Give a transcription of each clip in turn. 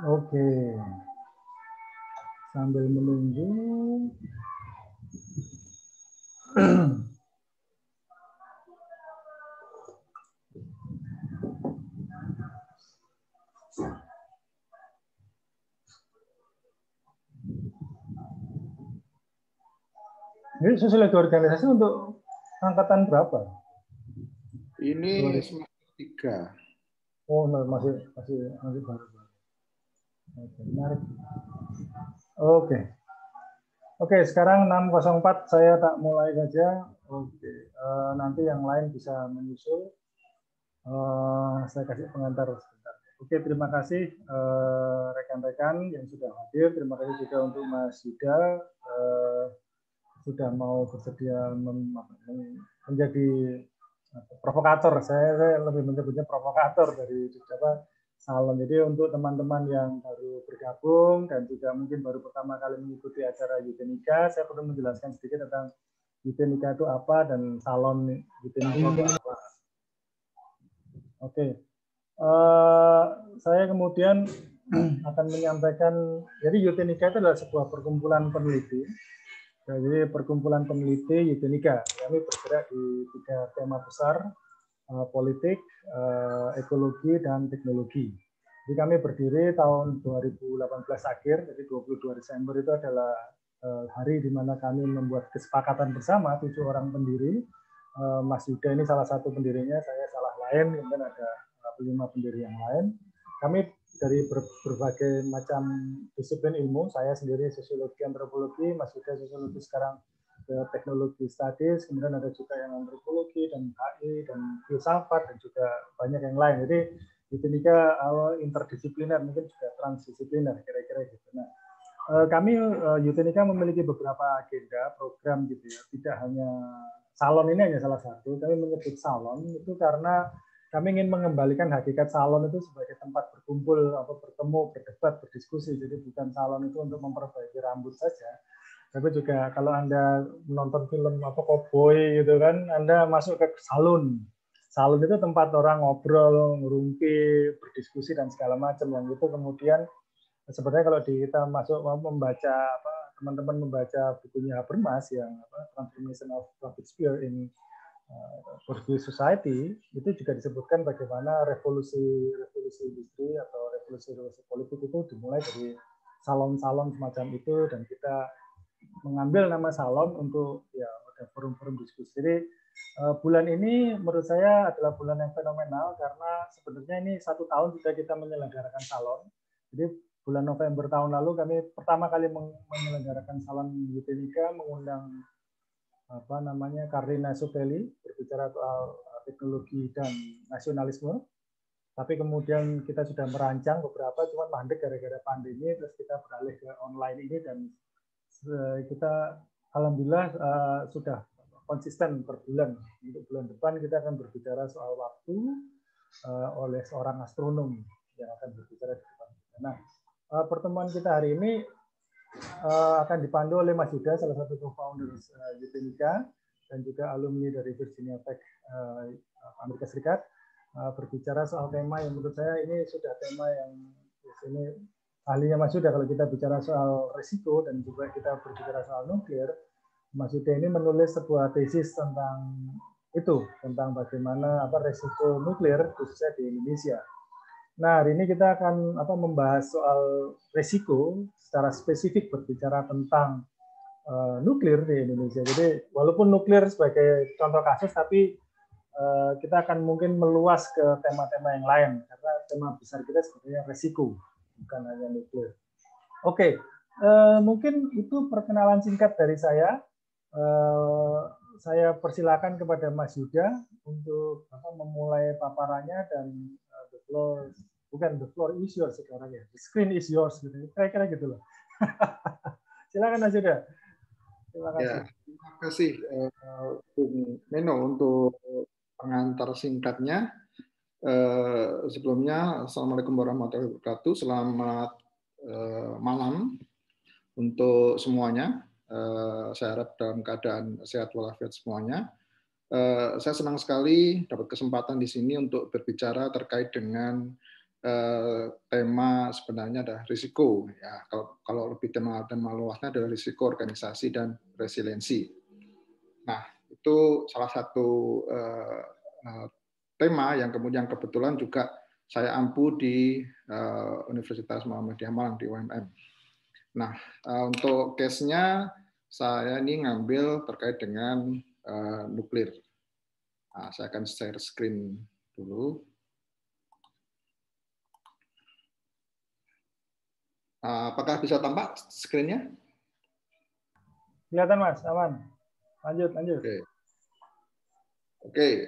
Oke. Sambil menunggu. Ini sosiologi organisasi untuk angkatan berapa? Ini semester 3. Oh, masih baru. Oke, menarik. Oke. Oke, sekarang 604 saya tak mulai saja. Oke, nanti yang lain bisa menyusul. Saya kasih pengantar sebentar. Oke, terima kasih rekan-rekan yang sudah hadir. Terima kasih juga untuk Mas Yuda sudah mau bersedia menjadi provokator. Saya lebih menyebutnya provokator dari salon. Jadi untuk teman-teman yang baru bergabung dan juga mungkin baru pertama kali mengikuti acara Eutenika, saya perlu menjelaskan sedikit tentang Eutenika itu apa dan salon Eutenika itu apa. Oke. Saya kemudian akan menyampaikan, jadi Eutenika itu adalah sebuah perkumpulan peneliti. Jadi perkumpulan peneliti Eutenika. Kami bergerak di 3 tema besar, politik, ekologi, dan teknologi. Jadi kami berdiri tahun 2018 akhir, jadi 22 Desember itu adalah hari di mana kami membuat kesepakatan bersama 7 orang pendiri. Mas Yuda ini salah satu pendirinya, saya salah lain, kemudian ada 5 pendiri yang lain. Kami dari berbagai macam disiplin ilmu, saya sendiri sosiologi antropologi, Mas Yuda sosiologi sekarang teknologi studies, kemudian ada juga yang antropologi dan HI dan filsafat dan juga banyak yang lain. Jadi Eutenika interdisipliner, mungkin juga transdisipliner kira-kira gitu. Nah, kami Eutenika memiliki beberapa agenda program gitu ya. Tidak hanya salon ini hanya salah satu. Kami menyebut salon itu karena kami ingin mengembalikan hakikat salon itu sebagai tempat berkumpul, bertemu, berdebat, berdiskusi. Jadi bukan salon itu untuk memperbaiki rambut saja, tapi juga kalau Anda menonton film koboi gitu kan, Anda masuk ke salon. Salon itu tempat orang ngobrol, ngerumpi, berdiskusi dan segala macam. Yang itu kemudian sebenarnya kalau kita masuk membaca teman-teman membaca bukunya Habermas yang Transformation of Profit Sphere in Bourgeois Society, itu juga disebutkan bagaimana revolusi industri atau revolusi politik itu dimulai dari salon-salon semacam itu, dan kita mengambil nama salon untuk ya ada forum-forum diskusi. Jadi bulan ini menurut saya adalah bulan yang fenomenal karena sebenarnya ini 1 tahun sudah kita menyelenggarakan salon. Jadi bulan November tahun lalu kami pertama kali menyelenggarakan salon Eutenika, mengundang Karina Supeli berbicara soal teknologi dan nasionalisme. Tapi kemudian kita sudah merancang beberapa, cuman mandek gara-gara pandemi, terus kita beralih ke online ini, dan kita alhamdulillah sudah konsisten per bulan. Untuk bulan depan kita akan berbicara soal waktu oleh seorang astronom yang akan berbicara di depan kita. Nah, pertemuan kita hari ini akan dipandu oleh Mas Yuda, salah satu co-founder Eutenika, dan juga alumni dari Virginia Tech Amerika Serikat, berbicara soal tema yang menurut saya ini sudah tema yang ini ahlinya Mas Yuda. Kalau kita bicara soal risiko dan juga kita berbicara soal nuklir, Mas Yuda ini menulis sebuah tesis tentang itu, tentang bagaimana risiko nuklir khususnya di Indonesia. Nah, hari ini kita akan membahas soal risiko secara spesifik, berbicara tentang nuklir di Indonesia. Jadi walaupun nuklir sebagai contoh kasus, tapi kita akan mungkin meluas ke tema-tema yang lain karena tema besar kita sebenarnya risiko, bukan hanya nuklir. Oke, mungkin itu perkenalan singkat dari saya. Saya persilakan kepada Mas Yuda untuk memulai paparannya, dan the floor is yours sekarang ya. The screen is yours gitu. Kira-kira gitu loh. Silakan Mas Yuda. Terima kasih. Ya, terima kasih Bung Meno untuk pengantar singkatnya. Sebelumnya, Assalamualaikum warahmatullahi wabarakatuh. Selamat malam untuk semuanya. Saya harap dalam keadaan sehat walafiat semuanya. Saya senang sekali dapat kesempatan di sini untuk berbicara terkait dengan tema sebenarnya adalah risiko. Ya, kalau lebih tema luasnya adalah risiko organisasi dan resiliensi. Nah, itu salah satu tema yang kemudian kebetulan juga saya ampu di Universitas Muhammadiyah Malang di UMM. Nah, untuk case-nya saya ini ngambil terkait dengan nuklir. Nah, saya akan share screen dulu. Apakah bisa tampak screen-nya? Kelihatan Mas, aman. Lanjut. Oke.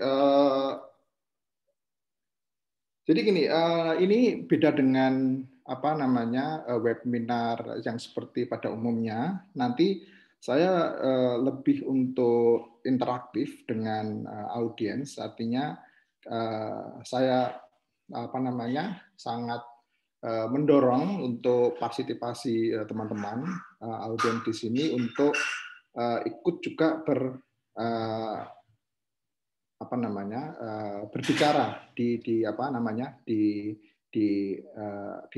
Jadi gini, ini beda dengan webinar yang seperti pada umumnya. Nanti saya lebih untuk interaktif dengan audiens, artinya saya sangat mendorong untuk partisipasi teman-teman audiens di sini untuk ikut juga berbicara di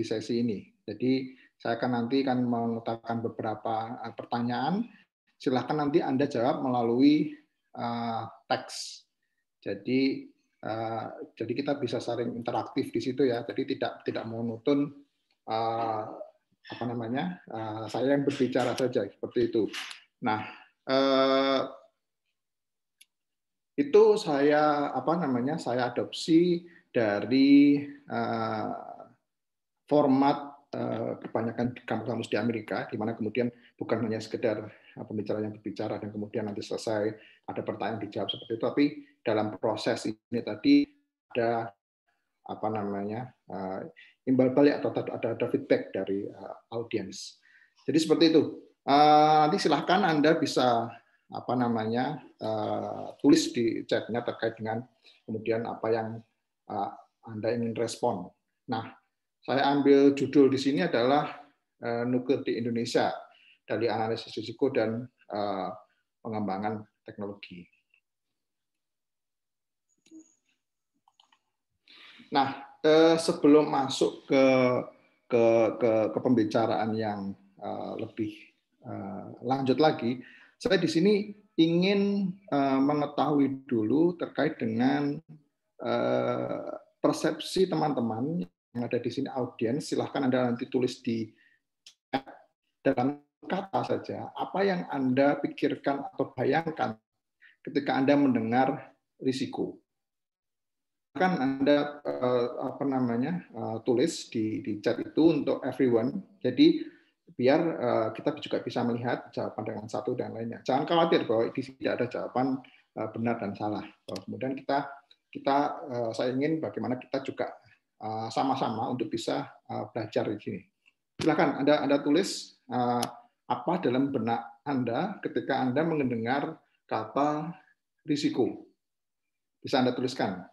sesi ini. Jadi saya nanti akan mengutarakan beberapa pertanyaan. Silahkan nanti Anda jawab melalui teks. Jadi kita bisa saling interaktif di situ ya. Jadi tidak monoton saya yang berbicara saja seperti itu. Nah, itu saya saya adopsi dari format kebanyakan kampus-kampus di Amerika, di mana kemudian bukan hanya sekedar pembicara yang berbicara dan kemudian nanti selesai ada pertanyaan dijawab seperti itu, tapi dalam proses ini tadi ada imbal balik atau ada feedback dari audiens. Jadi seperti itu. Nanti silahkan Anda bisa tulis di chatnya terkait dengan kemudian apa yang Anda ingin respon. Nah, saya ambil judul di sini adalah nuklir di Indonesia dari analisis risiko dan pengembangan teknologi. Nah, sebelum masuk ke pembicaraan yang lebih lanjut lagi, saya di sini ingin mengetahui dulu terkait dengan persepsi teman-teman yang ada di sini, audiens. Silahkan Anda nanti tulis di chat dalam kata saja apa yang Anda pikirkan atau bayangkan ketika Anda mendengar risiko. Kan Anda tulis di chat itu untuk everyone. Jadi biar kita juga bisa melihat jawaban dengan satu dan lainnya. Jangan khawatir bahwa di sini tidak ada jawaban benar dan salah. Kemudian saya ingin bagaimana kita juga sama-sama untuk bisa belajar di sini. Silakan Anda tulis apa dalam benak Anda ketika Anda mendengar kata risiko. Bisa Anda tuliskan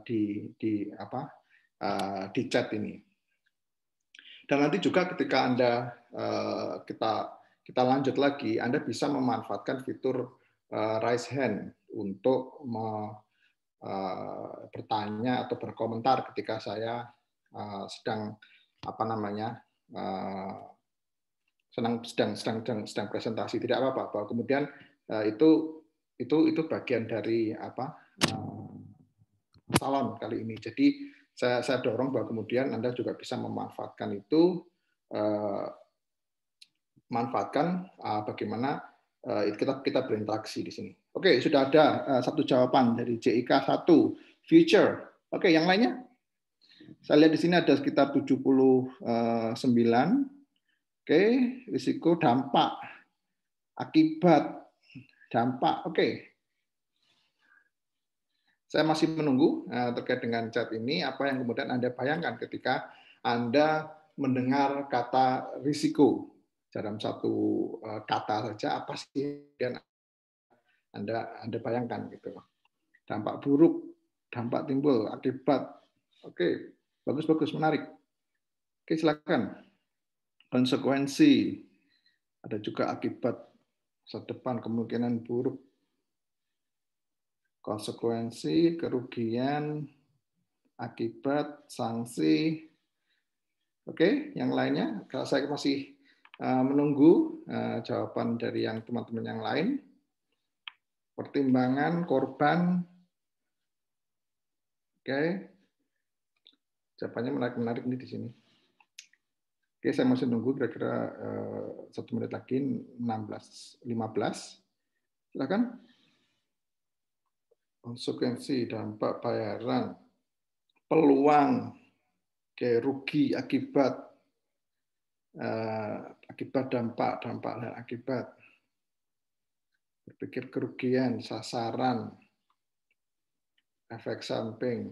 di chat ini. Dan nanti juga ketika Anda kita lanjut lagi, Anda bisa memanfaatkan fitur raise hand untuk bertanya atau berkomentar ketika saya sedang sedang presentasi. Tidak apa-apa. Bahwa kemudian itu bagian dari salon kali ini. Jadi saya dorong bahwa kemudian Anda juga bisa memanfaatkan itu, bagaimana kita berinteraksi di sini. Oke, sudah ada satu jawaban dari JIK 1, future. Oke, yang lainnya? Saya lihat di sini ada sekitar 79. Oke, risiko, dampak, akibat, dampak. Oke. Saya masih menunggu terkait dengan chat ini, apa yang kemudian Anda bayangkan ketika Anda mendengar kata risiko. Dalam satu kata saja, apa sih yang Anda bayangkan gitu. Dampak buruk, dampak timbul, akibat. Oke, bagus, menarik. Oke, silakan. Konsekuensi, ada juga akibat masa depan, kemungkinan buruk. Konsekuensi, kerugian, akibat, sanksi, Oke, yang lainnya, kalau saya masih menunggu jawaban dari yang teman-teman yang lain. Pertimbangan korban, oke, jawabannya menarik-menarik nih di sini. Oke, saya masih nunggu kira-kira 1 menit lagi, 16.15. Silakan. Konsekuensi, dampak, bayaran, peluang, oke, rugi, akibat, dampak dan akibat, berpikir kerugian, sasaran, efek samping.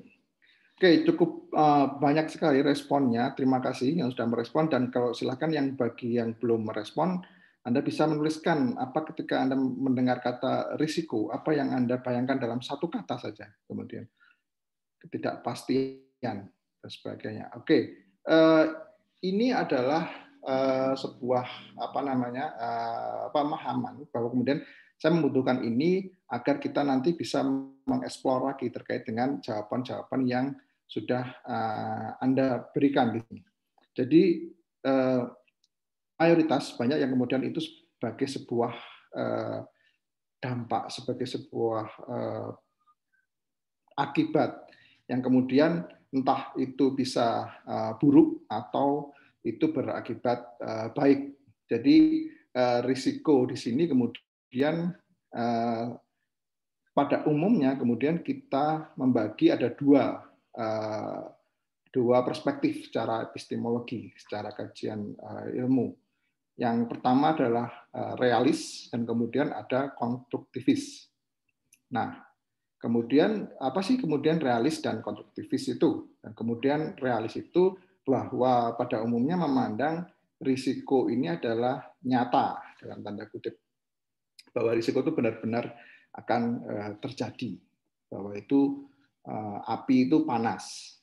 Oke, cukup banyak sekali responnya. Terima kasih yang sudah merespon. Dan kalau silakan yang bagi yang belum merespon, Anda bisa menuliskan apa ketika Anda mendengar kata risiko, apa yang Anda bayangkan dalam satu kata saja. Kemudian ketidakpastian dan sebagainya. Oke, ini adalah sebuah pemahaman bahwa kemudian saya membutuhkan ini agar kita nanti bisa mengeksplor lagi terkait dengan jawaban-jawaban yang sudah Anda berikan di sini. Jadi mayoritas banyak yang kemudian itu sebagai sebuah dampak, sebagai sebuah akibat yang kemudian entah itu bisa buruk atau itu berakibat baik. Jadi risiko di sini kemudian pada umumnya kemudian kita membagi ada dua perspektif secara epistemologi, secara kajian ilmu. Yang pertama adalah realis dan kemudian ada konstruktivis. Nah, kemudian apa sih kemudian realis dan konstruktivis itu? Dan kemudian realis itu bahwa pada umumnya memandang risiko ini adalah nyata dalam tanda kutip, bahwa risiko itu benar-benar akan terjadi, bahwa itu api itu panas.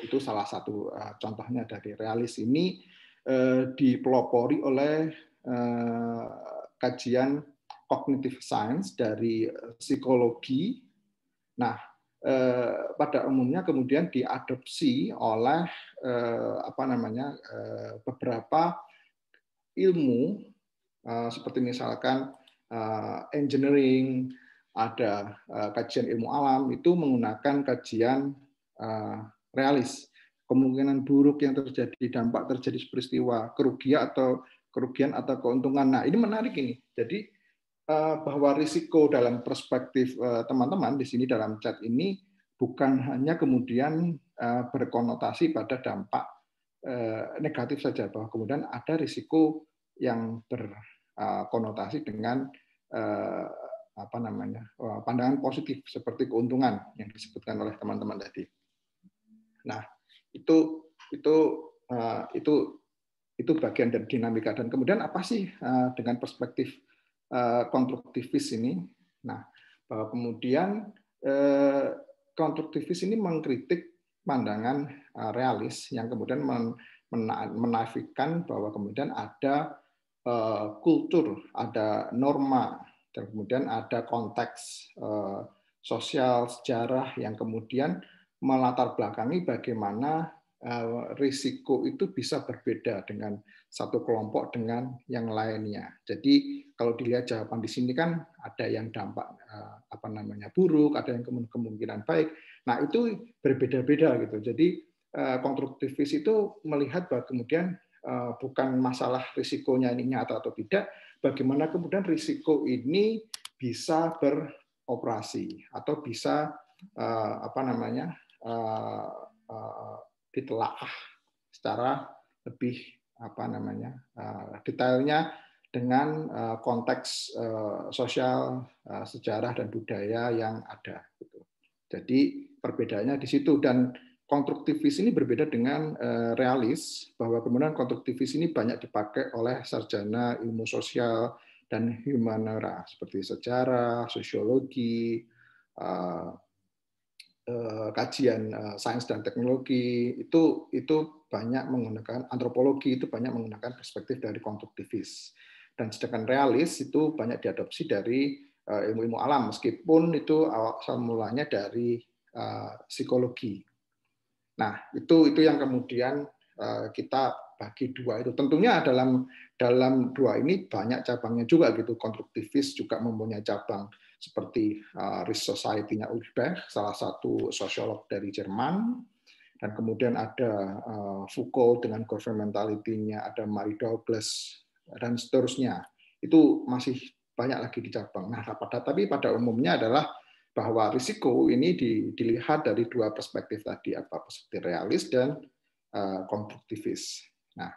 Itu salah satu contohnya dari realis ini dipelopori oleh kajian cognitive science dari psikologi. Nah, pada umumnya kemudian diadopsi oleh beberapa ilmu seperti misalkan engineering, ada kajian ilmu alam itu menggunakan kajian realis. Kemungkinan buruk yang terjadi, dampak terjadi peristiwa, kerugian atau keuntungan. Nah, ini menarik ini. Jadi bahwa risiko dalam perspektif teman-teman di sini dalam chat ini bukan hanya kemudian berkonotasi pada dampak negatif saja, bahwa kemudian ada risiko yang berkonotasi dengan pandangan positif seperti keuntungan yang disebutkan oleh teman-teman tadi. Nah, itu bagian dari dinamika. Dan kemudian apa sih dengan perspektif konstruktivis ini? Nah, bahwa kemudian konstruktivis ini mengkritik pandangan realis yang kemudian menafikan bahwa kemudian ada kultur, ada norma, dan kemudian ada konteks sosial, sejarah yang kemudian melatar belakangi bagaimana risiko itu bisa berbeda dengan satu kelompok dengan yang lainnya. Jadi kalau dilihat jawaban di sini kan ada yang dampak buruk, ada yang kemungkinan baik. Nah, itu berbeda-beda gitu. Jadi konstruktivis itu melihat bahwa kemudian bukan masalah risikonya ini nyata atau tidak, bagaimana kemudian risiko ini bisa beroperasi atau bisa ditelaah secara lebih detailnya dengan konteks sosial, sejarah dan budaya yang ada. Jadi perbedaannya di situ. Dan konstruktivis ini berbeda dengan realis, bahwa kemudian konstruktivis ini banyak dipakai oleh sarjana ilmu sosial dan humaniora seperti sejarah, sosiologi, kajian sains dan teknologi, itu banyak menggunakan antropologi, itu banyak menggunakan perspektif dari konstruktivis. Dan sedangkan realis itu banyak diadopsi dari ilmu-ilmu alam, meskipun itu awal mulanya dari psikologi. Nah, itu yang kemudian kita bagi dua itu. Tentunya dalam dua ini banyak cabangnya juga gitu. Konstruktivis juga mempunyai cabang seperti Risk Society-nya Ulrich Beck, salah satu sosiolog dari Jerman, dan kemudian ada Foucault dengan governmentality-nya, ada Mary Douglas dan seterusnya. Itu masih banyak lagi di cabang. Nah, tapi pada umumnya adalah bahwa risiko ini dilihat dari dua perspektif tadi, apa perspektif realis dan konstruktivis. Nah,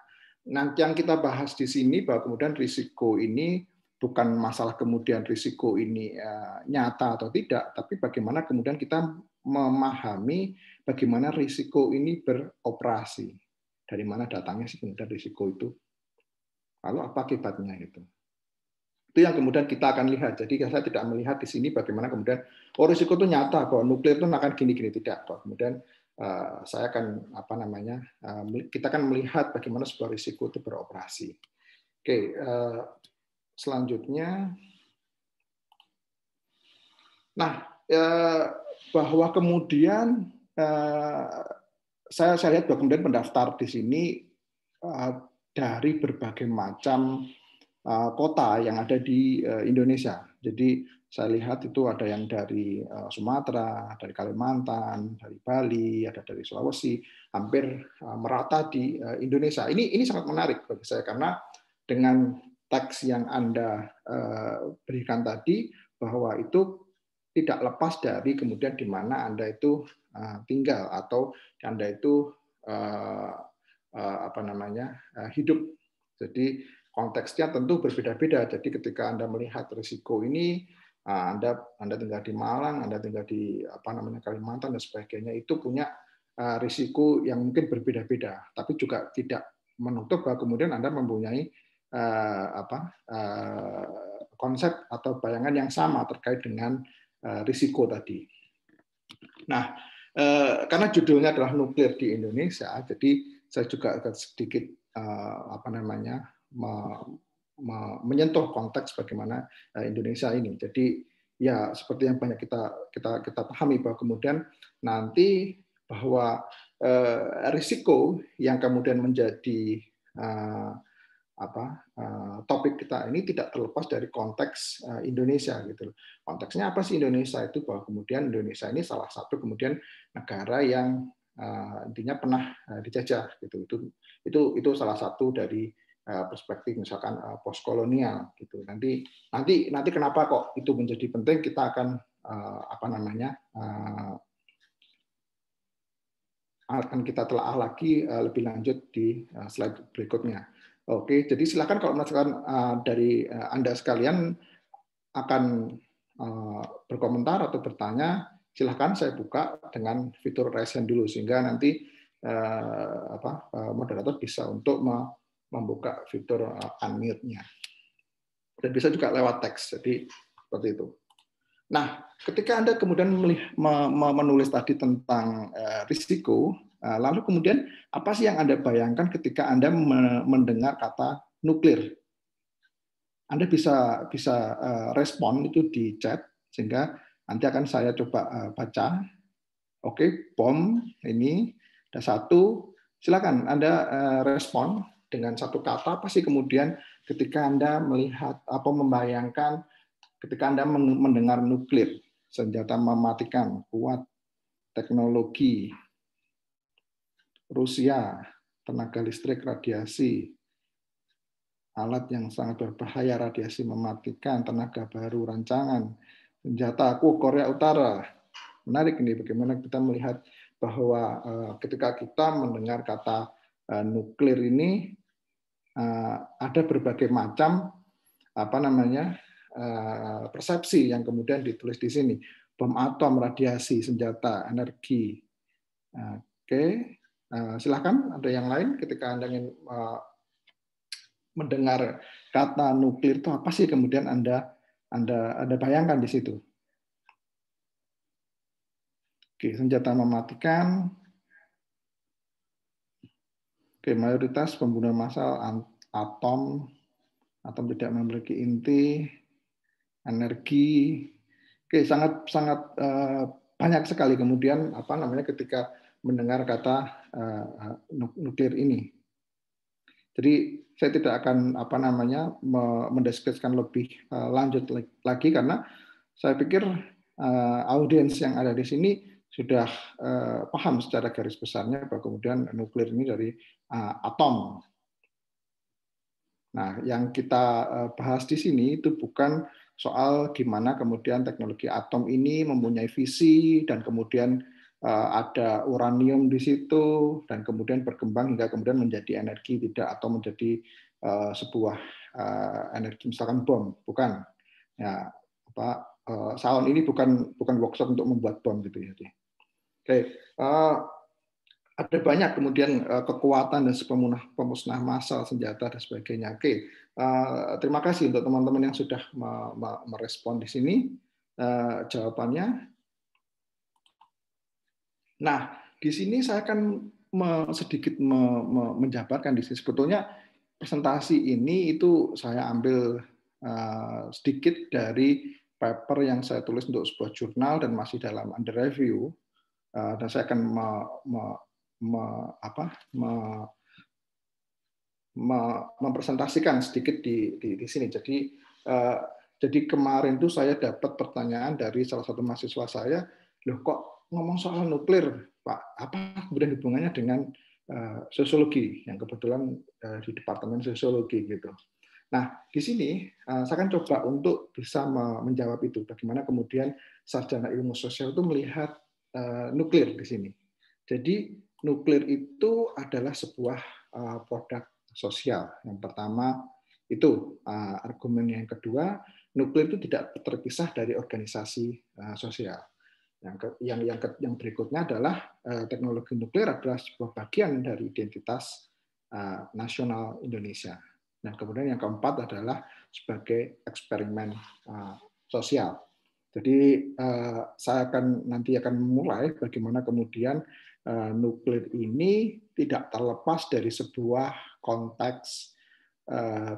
nanti yang kita bahas di sini bahwa kemudian risiko ini bukan masalah kemudian risiko ini nyata atau tidak, tapi bagaimana kemudian kita memahami bagaimana risiko ini beroperasi. Dari mana datangnya sih kemudian risiko itu? Lalu apa akibatnya itu? Itu yang kemudian kita akan lihat. Jadi saya tidak melihat di sini bagaimana kemudian risiko itu nyata bahwa nuklir itu akan gini-gini, tidak. Kemudian saya akan kita akan melihat bagaimana sebuah risiko itu beroperasi. Oke, selanjutnya, nah bahwa kemudian saya lihat bahwa kemudian pendaftar di sini dari berbagai macam kota yang ada di Indonesia. Jadi saya lihat itu ada yang dari Sumatera, dari Kalimantan, dari Bali, ada dari Sulawesi, hampir merata di Indonesia. Ini sangat menarik bagi saya karena dengan teks yang Anda berikan tadi bahwa itu tidak lepas dari kemudian di mana Anda itu tinggal atau Anda itu hidup. Jadi konteksnya tentu berbeda-beda. Jadi ketika Anda melihat risiko ini, Anda tinggal di Malang, Anda tinggal di Kalimantan dan sebagainya, itu punya risiko yang mungkin berbeda-beda. Tapi juga tidak menutup bahwa kemudian Anda mempunyai konsep atau bayangan yang sama terkait dengan risiko tadi. Nah, karena judulnya adalah nuklir di Indonesia, jadi saya juga agak sedikit menyentuh konteks bagaimana Indonesia ini. Jadi ya seperti yang banyak kita pahami bahwa kemudian nanti bahwa risiko yang kemudian menjadi topik kita ini tidak terlepas dari konteks Indonesia gitu. Konteksnya apa sih Indonesia itu? Bahwa kemudian Indonesia ini salah satu kemudian negara yang intinya pernah dijajah gitu. Itu salah satu dari perspektif misalkan postkolonial gitu. Nanti kenapa kok itu menjadi penting, kita akan akan kita telah lagi lebih lanjut di slide berikutnya. Oke, jadi silakan kalau misalkan dari Anda sekalian akan berkomentar atau bertanya, silakan saya buka dengan fitur raise hand dulu sehingga nanti moderator bisa untuk membuka fitur unmute-nya. Dan bisa juga lewat teks, jadi seperti itu. Nah, ketika Anda kemudian menulis tadi tentang risiko, lalu kemudian apa sih yang Anda bayangkan ketika Anda mendengar kata nuklir? Anda bisa respon itu di chat, sehingga nanti akan saya coba baca. Oke, bom ini ada satu. Silakan Anda respon dengan satu kata. Apa sih kemudian ketika Anda melihat atau membayangkan ketika Anda mendengar nuklir, senjata mematikan, kuat, teknologi, Rusia, tenaga listrik, radiasi, alat yang sangat berbahaya, radiasi mematikan, tenaga baru, rancangan, senjata, Korea Utara. Menarik ini bagaimana kita melihat bahwa ketika kita mendengar kata nuklir ini ada berbagai macam persepsi yang kemudian ditulis di sini. Bom atom, radiasi, senjata, energi. Oke, silakan ada yang lain ketika Anda ingin mendengar kata nuklir itu apa sih kemudian Anda bayangkan di situ? Oke, senjata mematikan. Oke, mayoritas pembunuhan massal atom tidak memiliki inti, energi. Oke, sangat banyak sekali kemudian ketika mendengar kata nuklir ini. Jadi saya tidak akan mendeskripsikan lebih lanjut lagi karena saya pikir audiens yang ada di sini sudah paham secara garis besarnya bahwa kemudian nuklir ini dari atom. Nah, yang kita bahas di sini itu bukan soal gimana kemudian teknologi atom ini mempunyai visi dan kemudian ada uranium di situ dan kemudian berkembang hingga kemudian menjadi energi tidak atau menjadi sebuah energi misalkan bom, bukan. Ya, sound ini bukan workshop untuk membuat bom gitu ya. Oke, ada banyak kemudian kekuatan dan pemusnah massal senjata dan sebagainya. Oke, terima kasih untuk teman-teman yang sudah merespon di sini jawabannya. Nah, di sini saya akan sedikit menjabarkan di sini. Sebetulnya presentasi ini itu saya ambil sedikit dari paper yang saya tulis untuk sebuah jurnal dan masih dalam under review. Dan saya akan mempresentasikan sedikit di sini. Jadi kemarin itu saya dapat pertanyaan dari salah satu mahasiswa saya, loh kok ngomong soal nuklir, Pak? Apa kemudian hubungannya dengan sosiologi yang kebetulan di Departemen Sosiologi gitu. Nah, di sini saya akan coba untuk bisa menjawab itu. Bagaimana kemudian sarjana ilmu sosial itu melihat nuklir di sini. Jadi nuklir itu adalah sebuah produk sosial. Yang pertama itu argumen yang kedua, nuklir itu tidak terpisah dari organisasi sosial. Yang berikutnya adalah teknologi nuklir adalah sebuah bagian dari identitas nasional Indonesia. Dan kemudian yang keempat adalah sebagai eksperimen sosial. Jadi saya nanti akan mulai bagaimana kemudian nuklir ini tidak terlepas dari sebuah konteks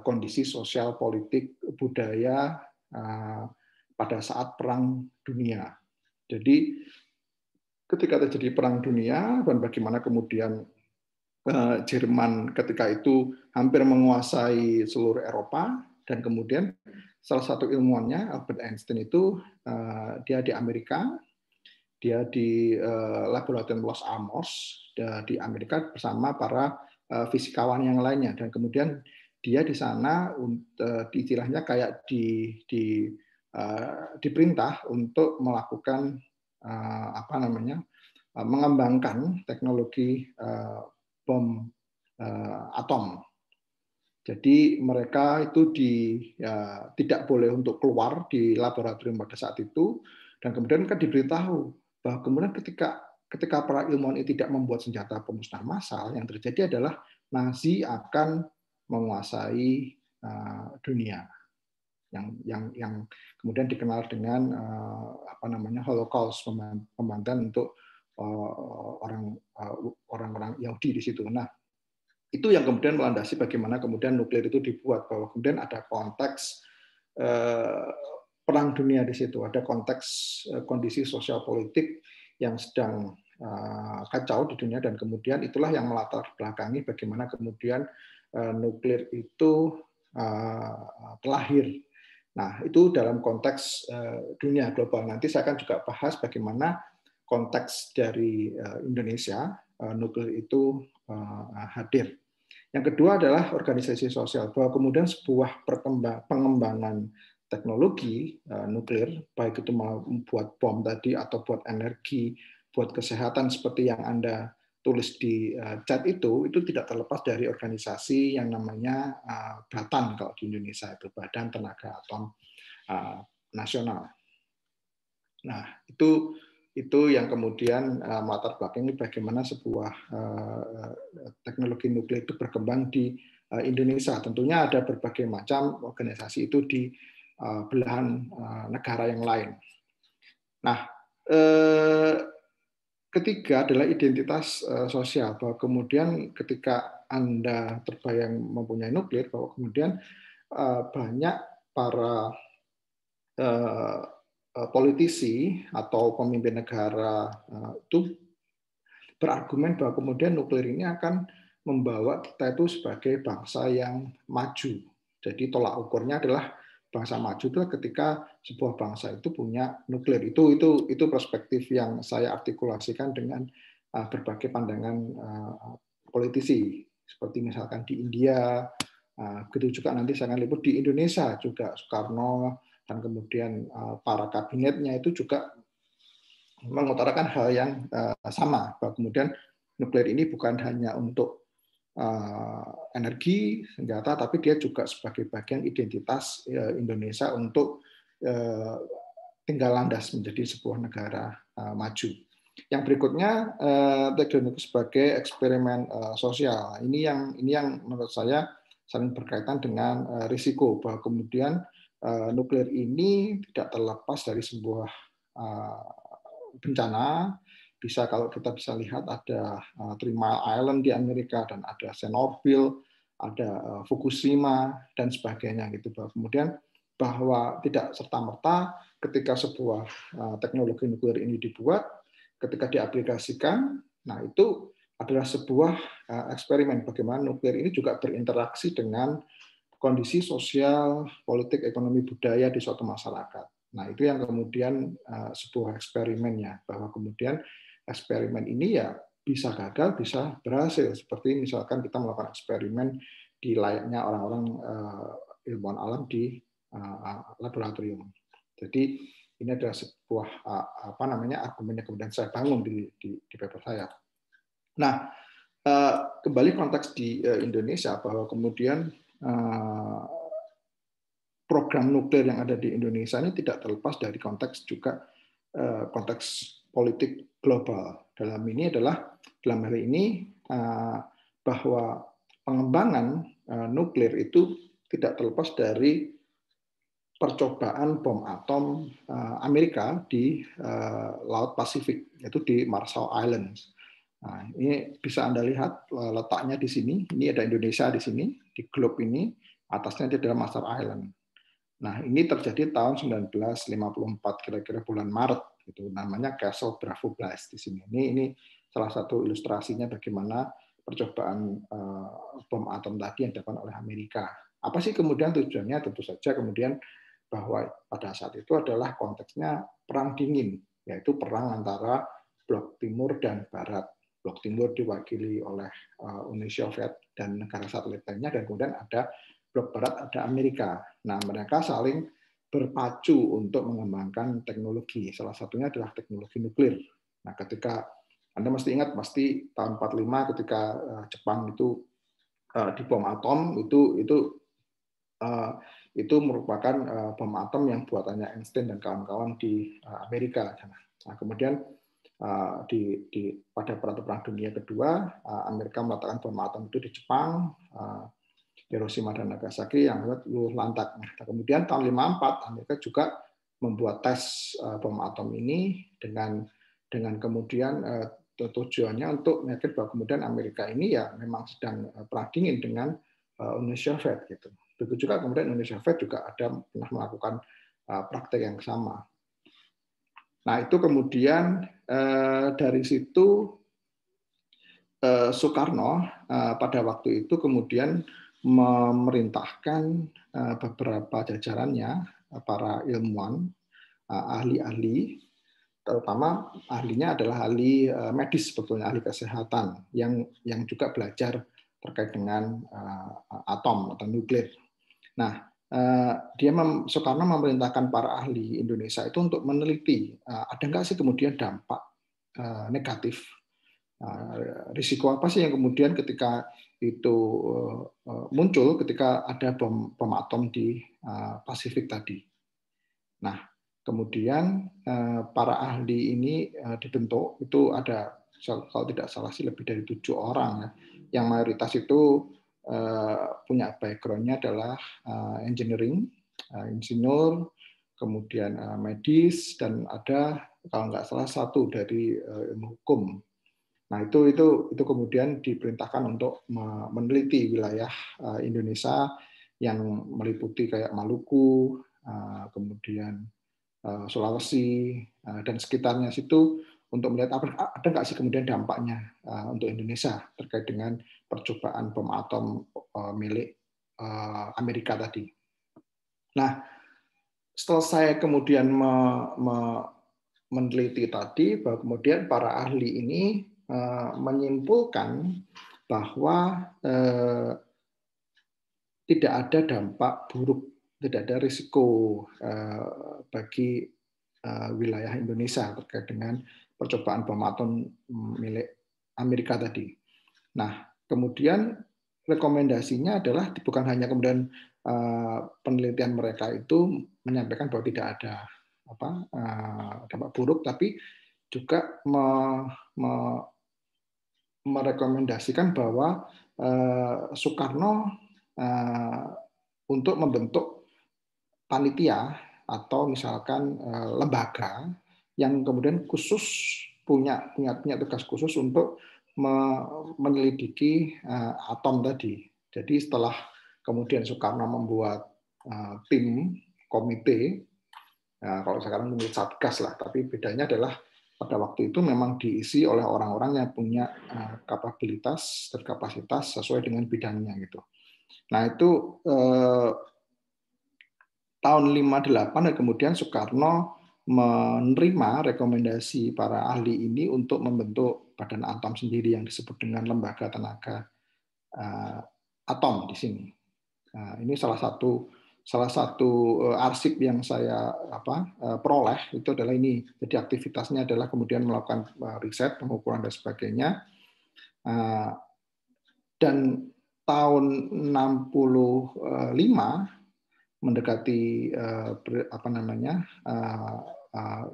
kondisi sosial, politik, budaya pada saat Perang Dunia. Jadi ketika terjadi Perang Dunia dan bagaimana kemudian Jerman ketika itu hampir menguasai seluruh Eropa dan kemudian salah satu ilmuwannya Albert Einstein itu dia di Amerika, dia di laboratorium Los Alamos di Amerika bersama para fisikawan yang lainnya dan kemudian dia di sana istilahnya kayak diperintah untuk melakukan mengembangkan teknologi bom atom. Jadi mereka itu tidak boleh untuk keluar di laboratorium pada saat itu dan kemudian kan diberitahu bahwa kemudian ketika para ilmuwan ini tidak membuat senjata pemusnah massal, yang terjadi adalah Nazi akan menguasai dunia. Yang kemudian dikenal dengan Holocaust, pembantaian untuk orang-orang Yahudi di situ. Nah, itu yang kemudian melandasi bagaimana kemudian nuklir itu dibuat, bahwa kemudian ada konteks perang dunia di situ, ada konteks kondisi sosial politik yang sedang kacau di dunia dan kemudian itulah yang melatar belakangi bagaimana kemudian nuklir itu terlahir. Nah, itu dalam konteks dunia global. Nanti saya akan juga bahas bagaimana konteks dari Indonesia nuklir itu hadir. Yang kedua adalah organisasi sosial, bahwa kemudian sebuah pengembangan teknologi nuklir, baik itu membuat bom tadi atau buat energi, buat kesehatan seperti yang Anda tulis di chat itu tidak terlepas dari organisasi yang namanya BATAN kalau di Indonesia itu Badan Tenaga Atom Nasional. Nah, itu yang kemudian melatar belakangi bagaimana sebuah teknologi nuklir itu berkembang di Indonesia. Tentunya ada berbagai macam organisasi itu di belahan negara yang lain. Nah, ketiga adalah identitas sosial, bahwa kemudian ketika Anda terbayang mempunyai nuklir, bahwa kemudian banyak para politisi atau pemimpin negara itu berargumen bahwa kemudian nuklir ini akan membawa kita itu sebagai bangsa yang maju. Jadi tolak ukurnya adalah bangsa maju itu ketika sebuah bangsa itu punya nuklir. Itu perspektif yang saya artikulasikan dengan berbagai pandangan politisi, seperti misalkan di India, begitu juga nanti saya akan liput di Indonesia juga Soekarno dan kemudian para kabinetnya itu juga mengutarakan hal yang sama, bahwa kemudian nuklir ini bukan hanya untuk energi senjata, tapi dia juga sebagai bagian identitas Indonesia untuk tinggal landas menjadi sebuah negara maju. Yang berikutnya teknologi sebagai eksperimen sosial. Ini yang menurut saya saling berkaitan dengan risiko, bahwa kemudian nuklir ini tidak terlepas dari sebuah bencana. Bisa, kalau kita bisa lihat, ada 3 Mile Island di Amerika, dan ada Chernobyl, ada Fukushima dan sebagainya gitu. Kemudian bahwa tidak serta-merta ketika sebuah teknologi nuklir ini dibuat, ketika diaplikasikan, nah itu adalah sebuah eksperimen bagaimana nuklir ini juga berinteraksi dengan kondisi sosial, politik, ekonomi, budaya di suatu masyarakat. Nah, itu yang kemudian sebuah eksperimennya, bahwa kemudian eksperimen ini ya bisa gagal, bisa berhasil. Seperti misalkan kita melakukan eksperimen di layaknya orang-orang ilmuwan alam di laboratorium. Jadi ini adalah sebuah argumen yang kemudian saya bangun di paper saya. Nah, kembali konteks di Indonesia, bahwa kemudian program nuklir yang ada di Indonesia ini tidak terlepas dari konteks juga konteks politik global. Dalam hal ini bahwa pengembangan nuklir itu tidak terlepas dari percobaan bom atom Amerika di Laut Pasifik, yaitu di Marshall Islands. Nah, ini bisa Anda lihat letaknya di sini. Ini ada Indonesia di sini, di globe ini. Atasnya itu adalah Marshall Island. Nah, ini terjadi tahun 1954, kira-kira bulan Maret. Itu namanya Castle Bravo Blast di sini. Ini salah satu ilustrasinya bagaimana percobaan bom atom tadi yang dilakukan oleh Amerika. Apa sih kemudian tujuannya? Tentu saja kemudian bahwa pada saat itu adalah konteksnya perang dingin, yaitu perang antara blok timur dan barat. Blok timur diwakili oleh Uni Soviet dan negara satelit lainnya, dan kemudian ada blok barat, ada Amerika. Nah, mereka saling berpacu untuk mengembangkan teknologi. Salah satunya adalah teknologi nuklir. Nah, ketika Anda mesti ingat, pasti tahun 45 ketika Jepang itu dibom atom, itu merupakan bom atom yang buatannya Einstein dan kawan-kawan di Amerika. Nah, kemudian pada Perang Dunia Kedua, Amerika meletakkan bom atom itu di Jepang, Hiroshima dan Nagasaki, yang luluh lantak. Nah, kemudian tahun 54 Amerika juga membuat tes bom atom ini dengan kemudian tujuannya untuk meyakinkan bahwa kemudian Amerika ini ya memang sedang perang dingin dengan Uni Soviet gitu. Begitu juga kemudian Uni Soviet juga pernah melakukan praktek yang sama. Nah, itu kemudian dari situ Soekarno pada waktu itu kemudian memerintahkan beberapa jajarannya, para ilmuwan, ahli-ahli, terutama ahlinya adalah ahli medis, sebetulnya ahli kesehatan, yang juga belajar terkait dengan atom atau nuklir. Nah, Soekarno memerintahkan para ahli Indonesia itu untuk meneliti ada nggak sih kemudian dampak negatif, risiko apa sih yang kemudian ketika itu muncul ketika ada bom atom di Pasifik tadi. Nah, kemudian para ahli ini dibentuk, itu ada, kalau tidak salah sih lebih dari 7 orang ya, yang mayoritas itu punya background-nya adalah engineering, insinyur, kemudian medis, dan ada kalau nggak salah satu dari ilmu hukum. Nah, itu kemudian diperintahkan untuk meneliti wilayah Indonesia yang meliputi kayak Maluku, kemudian Sulawesi dan sekitarnya situ, untuk melihat ada nggak sih kemudian dampaknya untuk Indonesia terkait dengan percobaan bom atom milik Amerika tadi. Nah, setelah saya kemudian meneliti tadi, bahwa kemudian para ahli ini menyimpulkan bahwa tidak ada dampak buruk, tidak ada risiko bagi wilayah Indonesia terkait dengan percobaan bom atom milik Amerika tadi. Nah, kemudian rekomendasinya adalah bukan hanya kemudian penelitian mereka itu menyampaikan bahwa tidak ada dampak buruk, tapi juga merekomendasikan bahwa Soekarno untuk membentuk panitia atau misalkan lembaga yang kemudian khusus punya tugas khusus untuk menyelidiki atom tadi. Jadi setelah kemudian Soekarno membuat tim komite, kalau sekarang menurut Satgas lah, tapi bedanya adalah pada waktu itu memang diisi oleh orang-orang yang punya kapabilitas dan kapasitas sesuai dengan bidangnya gitu. Nah itu tahun 58 dan kemudian Soekarno menerima rekomendasi para ahli ini untuk membentuk badan atom sendiri yang disebut dengan Lembaga Tenaga Atom di sini. Nah, ini salah satu arsip yang saya peroleh itu adalah ini. Jadi aktivitasnya adalah kemudian melakukan riset, pengukuran dan sebagainya. Dan tahun 65 mendekati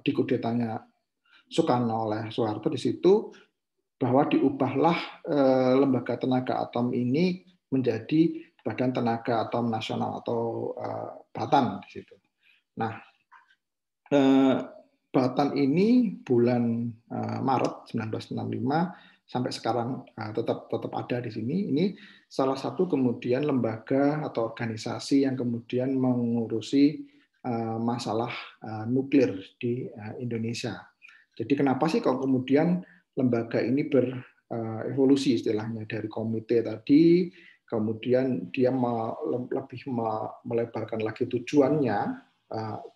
dikudetanya Soekarno oleh Soeharto di situ, bahwa diubahlah Lembaga Tenaga Atom ini menjadi Badan Tenaga Atom Nasional atau Batan di situ. Nah, Batan ini bulan Maret 1965 sampai sekarang tetap ada di sini. Ini salah satu kemudian lembaga atau organisasi yang kemudian mengurusi masalah nuklir di Indonesia. Jadi kenapa sih kalau kemudian lembaga ini berevolusi istilahnya dari komite tadi, kemudian dia lebih melebarkan lagi tujuannya,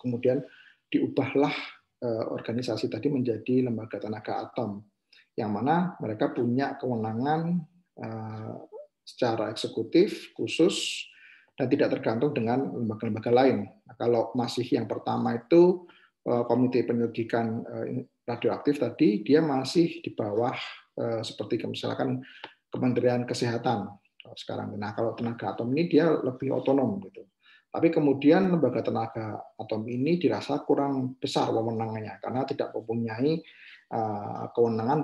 kemudian diubahlah organisasi tadi menjadi Lembaga Tenaga Atom, yang mana mereka punya kewenangan secara eksekutif khusus dan tidak tergantung dengan lembaga-lembaga lain. Nah, kalau masih yang pertama itu Komite Penyelidikan Radioaktif tadi, dia masih di bawah seperti misalkan Kementerian Kesehatan sekarang. Nah, kalau tenaga atom ini dia lebih otonom gitu. Tapi kemudian lembaga tenaga atom ini dirasa kurang besar wewenangannya karena tidak mempunyai kewenangan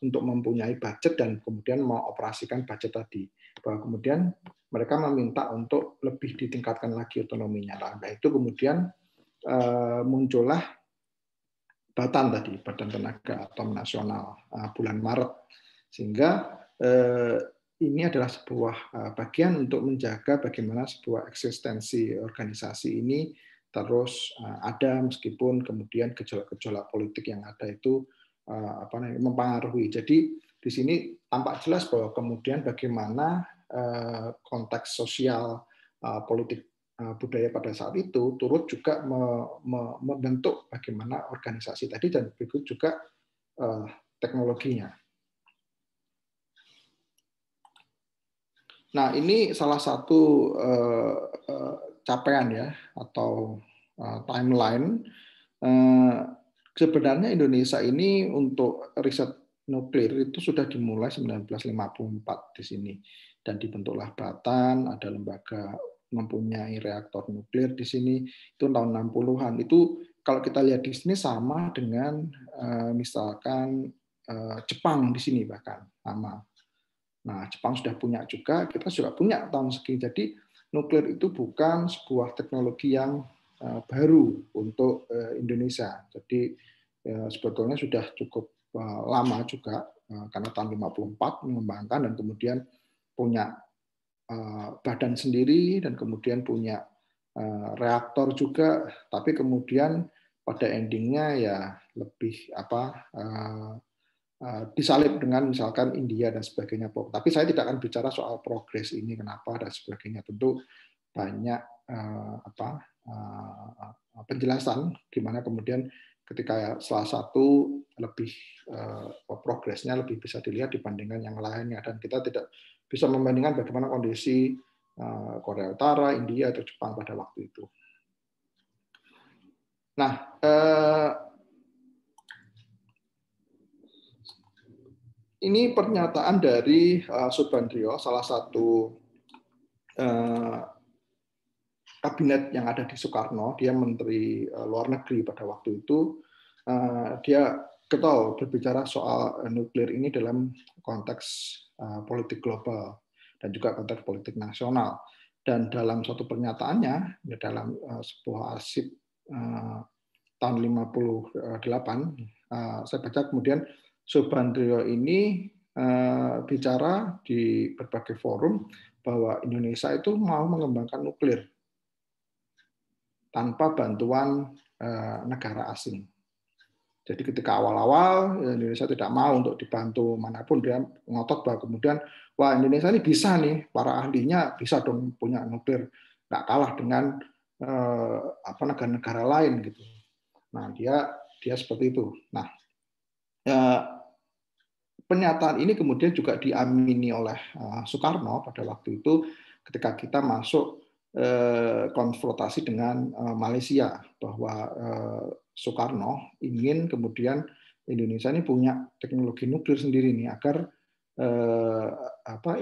untuk mempunyai budget dan kemudian mengoperasikan budget tadi. Bahwa kemudian mereka meminta untuk lebih ditingkatkan lagi otonominya. Nah, itu kemudian muncullah Batan tadi, Badan Tenaga Atom Nasional bulan Maret, sehingga ini adalah sebuah bagian untuk menjaga bagaimana sebuah eksistensi organisasi ini terus ada meskipun kemudian gejolak-gejolak politik yang ada itu mempengaruhi. Jadi di sini tampak jelas bahwa kemudian bagaimana konteks sosial politik budaya pada saat itu turut juga membentuk bagaimana organisasi tadi dan berikut juga teknologinya. Nah, ini salah satu capaian ya atau timeline. Sebenarnya Indonesia ini untuk riset nuklir itu sudah dimulai 1954 di sini dan dibentuklah Batan, ada lembaga mempunyai reaktor nuklir di sini itu tahun 60-an. Itu kalau kita lihat di sini sama dengan misalkan Jepang di sini bahkan sama. Nah, Jepang sudah punya juga, kita juga punya tahun segini. Jadi nuklir itu bukan sebuah teknologi yang baru untuk Indonesia. Jadi sebetulnya sudah cukup lama juga karena tahun 54 mengembangkan dan kemudian punya badan sendiri dan kemudian punya reaktor juga. Tapi kemudian pada endingnya ya lebih disalib dengan misalkan India dan sebagainya. Tapi saya tidak akan bicara soal progres ini kenapa dan sebagainya. Tentu banyak penjelasan gimana kemudian ketika salah satu lebih progresnya lebih bisa dilihat dibandingkan yang lainnya, dan kita tidak bisa membandingkan bagaimana kondisi Korea Utara, India atau Jepang pada waktu itu. Nah, ini pernyataan dari Subandrio, salah satu kabinet yang ada di Soekarno. Dia Menteri Luar Negeri pada waktu itu. Dia getol berbicara soal nuklir ini dalam konteks politik global dan juga konteks politik nasional. Dan dalam suatu pernyataannya, dalam sebuah arsip tahun 58, saya baca kemudian Subandrio ini bicara di berbagai forum bahwa Indonesia itu mau mengembangkan nuklir tanpa bantuan negara asing. Jadi ketika awal-awal Indonesia tidak mau untuk dibantu manapun, dia ngotot bahwa kemudian wah Indonesia ini bisa nih, para ahlinya bisa dong punya nuklir, nggak kalah dengan negara-negara lain gitu. Nah dia seperti itu. Nah pernyataan ini kemudian juga diamini oleh Soekarno pada waktu itu ketika kita masuk konfrontasi dengan Malaysia, bahwa Soekarno ingin kemudian Indonesia ini punya teknologi nuklir sendiri nih agar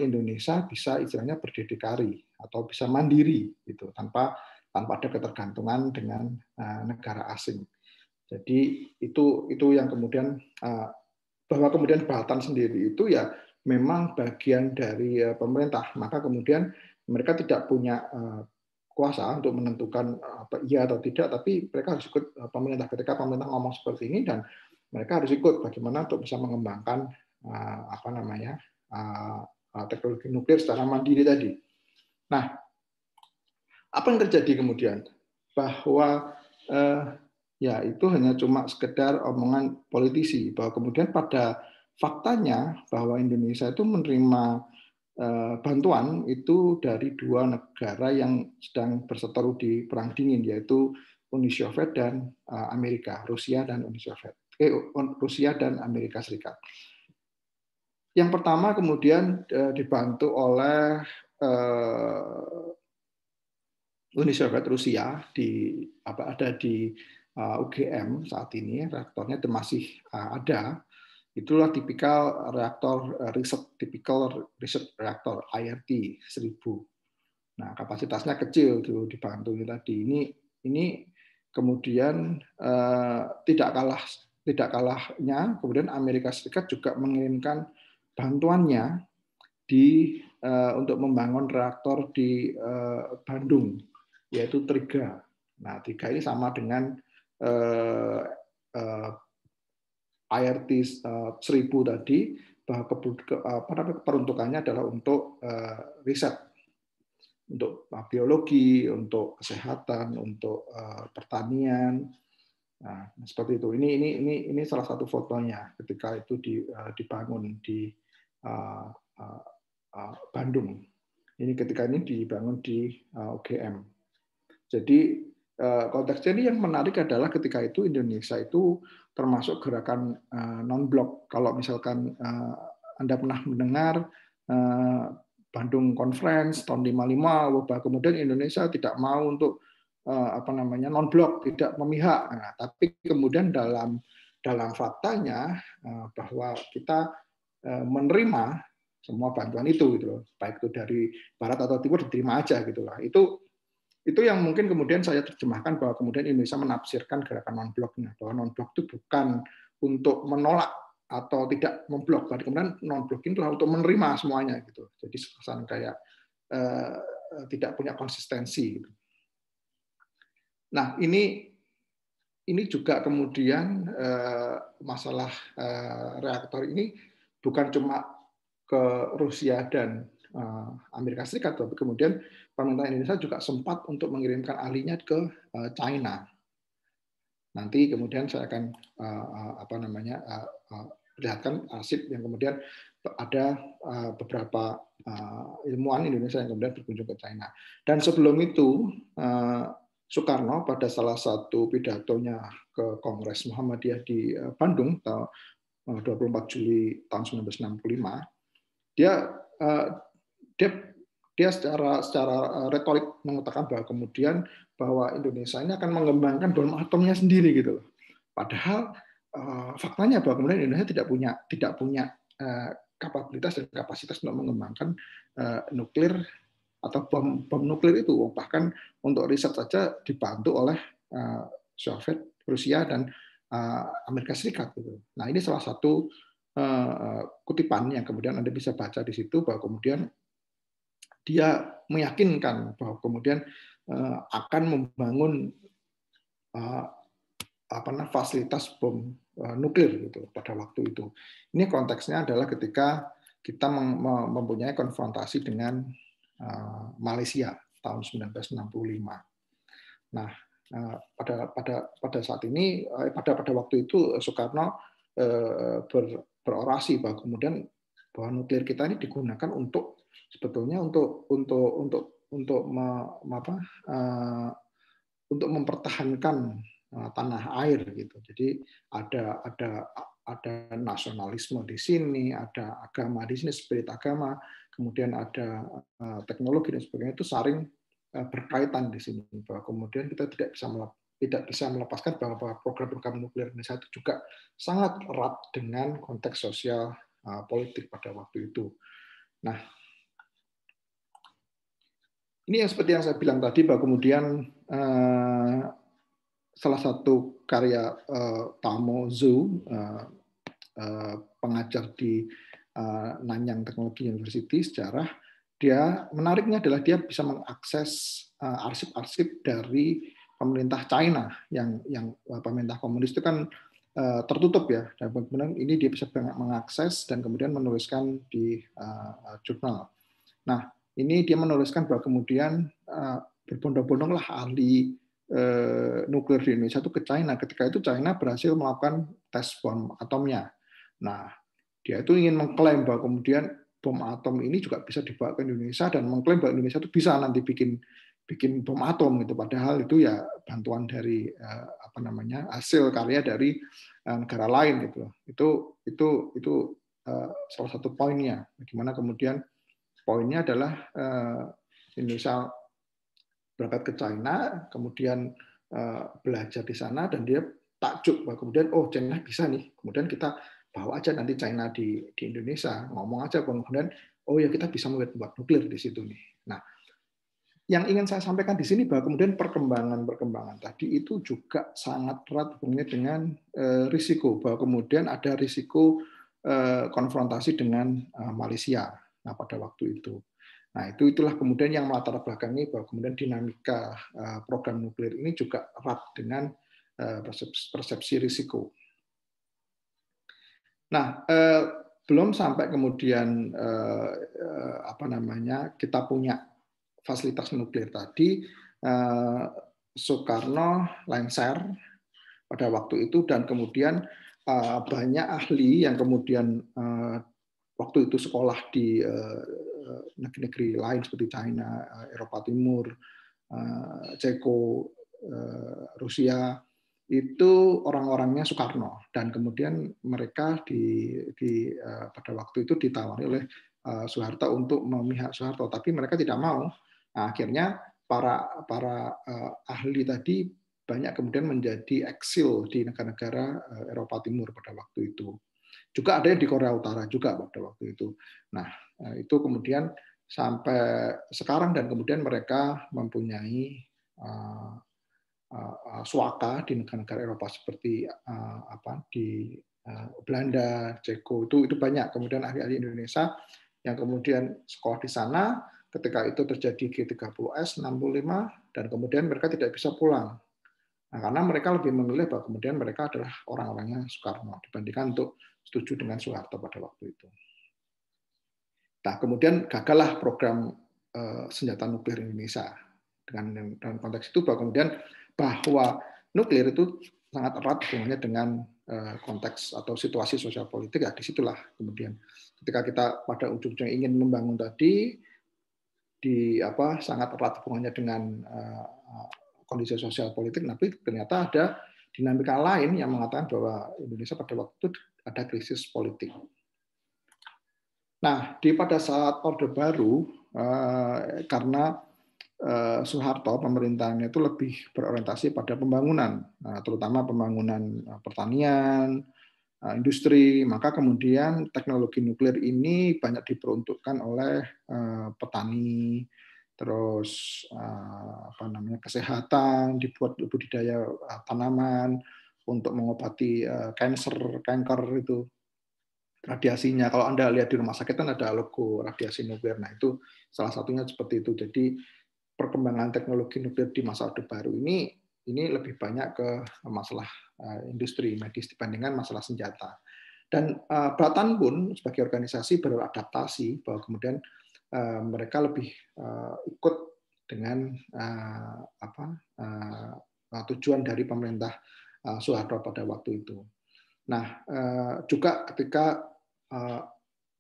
Indonesia bisa istilahnya berdikari atau bisa mandiri gitu tanpa ada ketergantungan dengan negara asing. Jadi itu yang kemudian bahwa kemudian Batam sendiri itu ya memang bagian dari pemerintah, maka kemudian mereka tidak punya kuasa untuk menentukan iya atau tidak, tapi mereka harus ikut pemerintah. Ketika pemerintah ngomong seperti ini, dan mereka harus ikut bagaimana untuk bisa mengembangkan teknologi nuklir secara mandiri tadi. Nah, apa yang terjadi kemudian? Bahwa ya itu hanya cuma sekedar omongan politisi, bahwa kemudian pada faktanya bahwa Indonesia itu menerima bantuan itu dari dua negara yang sedang berseteru di Perang Dingin, yaitu Uni Soviet dan Amerika, Rusia dan Rusia dan Amerika Serikat. Yang pertama kemudian dibantu oleh Uni Soviet, Rusia ada di UGM saat ini, reaktornya masih ada. Itulah tipikal reaktor research reaktor IRT 1000. Nah, kapasitasnya kecil dulu dibantu tadi. Ini kemudian tidak kalahnya kemudian Amerika Serikat juga mengirimkan bantuannya untuk membangun reaktor di Bandung, yaitu Triga. Nah, Triga ini sama dengan IRT 1000 tadi, bahwa peruntukannya adalah untuk riset, untuk biologi, untuk kesehatan, untuk pertanian. Nah, seperti itu. Ini salah satu fotonya ketika itu dibangun di Bandung. Ini ketika ini dibangun di UGM. Jadi konteksnya ini yang menarik adalah ketika itu Indonesia itu termasuk gerakan non-blok. Kalau misalkan Anda pernah mendengar Bandung Conference tahun 55, bahwa kemudian Indonesia tidak mau untuk non-blok, tidak memihak. Nah, tapi kemudian dalam faktanya bahwa kita menerima semua bantuan itu gitu loh, baik itu dari barat atau timur diterima aja gitulah. Itu yang mungkin kemudian saya terjemahkan bahwa kemudian Indonesia menafsirkan gerakan non-bloknya, bahwa non-blok itu bukan untuk menolak atau tidak memblok, kemudian non-blok itu adalah untuk menerima semuanya gitu. Jadi kesan kayak tidak punya konsistensi. Gitu. Nah ini juga kemudian masalah reaktor ini bukan cuma ke Rusia dan Amerika Serikat, tapi kemudian pemerintah Indonesia juga sempat untuk mengirimkan ahlinya ke China. Nanti kemudian saya akan perlihatkan arsip yang kemudian ada beberapa ilmuwan Indonesia yang kemudian berkunjung ke China. Dan sebelum itu Soekarno pada salah satu pidatonya ke Kongres Muhammadiyah di Bandung tahun 24 Juli tahun 1965, dia secara retorik mengatakan bahwa Indonesia ini akan mengembangkan bom atomnya sendiri gitu. Padahal faktanya bahwa kemudian Indonesia tidak punya kapabilitas dan kapasitas untuk mengembangkan nuklir atau bom nuklir itu. Bahkan untuk riset saja dibantu oleh Soviet, Rusia, dan Amerika Serikat. Gitu. Nah, ini salah satu kutipan yang kemudian Anda bisa baca di situ, bahwa kemudian dia meyakinkan bahwa kemudian akan membangun fasilitas bom nuklir gitu pada waktu itu. Ini konteksnya adalah ketika kita mempunyai konfrontasi dengan Malaysia tahun 1965. Nah, pada saat ini, pada waktu itu Soekarno berorasi bahwa kemudian bahwa nuklir kita ini digunakan untuk sebetulnya untuk mempertahankan tanah air gitu. Jadi ada nasionalisme di sini, ada agama di sini, spirit agama, kemudian ada teknologi dan sebagainya, itu saling berkaitan di sini. Bahwa kemudian kita tidak bisa melepaskan bahwa program-program nuklir Indonesia itu juga sangat erat dengan konteks sosial politik pada waktu itu. Nah, ini yang seperti yang saya bilang tadi, bahwa kemudian salah satu karya Tamo Zhou, pengajar di Nanyang Technology University sejarah, dia menariknya adalah dia bisa mengakses arsip-arsip dari pemerintah China yang pemerintah komunis itu kan tertutup ya, dan kemudian ini dia bisa mengakses dan kemudian menuliskan di jurnal. Nah, ini dia menuliskan bahwa kemudian berbondong-bondonglah ahli nuklir di Indonesia itu ke China. Ketika itu China berhasil melakukan tes bom atomnya. Nah, dia itu ingin mengklaim bahwa kemudian bom atom ini juga bisa dibawa ke Indonesia dan mengklaim bahwa Indonesia itu bisa nanti bikin bom atom gitu. Padahal itu ya bantuan dari hasil karya dari negara lain gitu. Itu salah satu poinnya. Bagaimana kemudian poinnya adalah Indonesia berangkat ke China, kemudian belajar di sana, dan dia takjub bahwa kemudian China bisa nih, kemudian kita bawa aja nanti China di Indonesia, ngomong aja kemudian ya kita bisa membuat nuklir di situ nih. Nah, yang ingin saya sampaikan di sini bahwa kemudian perkembangan tadi itu juga sangat erat hubungannya dengan risiko, bahwa kemudian ada risiko konfrontasi dengan Malaysia. Nah, pada waktu itu. Nah, itulah kemudian yang melatar belakangi bahwa kemudian dinamika program nuklir ini juga erat dengan persepsi risiko. Nah, belum sampai kemudian kita punya fasilitas nuklir tadi, Soekarno lengser pada waktu itu, dan kemudian banyak ahli yang kemudian waktu itu sekolah di negeri-negeri lain seperti China, Eropa Timur, Ceko, Rusia, itu orang-orangnya Soekarno, dan kemudian mereka pada waktu itu ditawari oleh Soeharto untuk memihak Soeharto, tapi mereka tidak mau. Nah, akhirnya para ahli tadi banyak kemudian menjadi eksil di negara-negara Eropa Timur pada waktu itu. Juga ada yang di Korea Utara juga pada waktu itu. Nah, itu kemudian sampai sekarang, dan kemudian mereka mempunyai suaka di negara-negara Eropa seperti di Belanda, Ceko, itu banyak kemudian ahli-ahli Indonesia yang kemudian sekolah di sana. Ketika itu terjadi G30S 65, dan kemudian mereka tidak bisa pulang. Nah, karena mereka lebih memilih bahwa kemudian mereka adalah orang-orangnya Soekarno dibandingkan untuk setuju dengan Soeharto pada waktu itu. Nah, kemudian gagallah program senjata nuklir Indonesia. Dengan konteks itu bahwa kemudian bahwa nuklir itu sangat erat hubungannya dengan konteks atau situasi sosial politik, ya disitulah kemudian ketika kita pada ujungnya ingin membangun tadi sangat erat hubungannya dengan kondisi sosial politik, tapi ternyata ada dinamika lain yang mengatakan bahwa Indonesia pada waktu itu ada krisis politik. Nah, pada saat Orde Baru, karena Soeharto pemerintahannya itu lebih berorientasi pada pembangunan, terutama pembangunan pertanian, industri, maka kemudian teknologi nuklir ini banyak diperuntukkan oleh petani, terus kesehatan, dibuat budidaya tanaman untuk mengobati kanker itu radiasinya. Kalau Anda lihat di rumah sakit kan ada logo radiasi nuklir. Nah, itu salah satunya seperti itu. Jadi perkembangan teknologi nuklir di masa Orde Baru ini lebih banyak ke masalah industri medis dibandingkan masalah senjata. Dan Batan pun sebagai organisasi beradaptasi bahwa kemudian mereka lebih ikut dengan tujuan dari pemerintah Soeharto pada waktu itu. Nah, juga ketika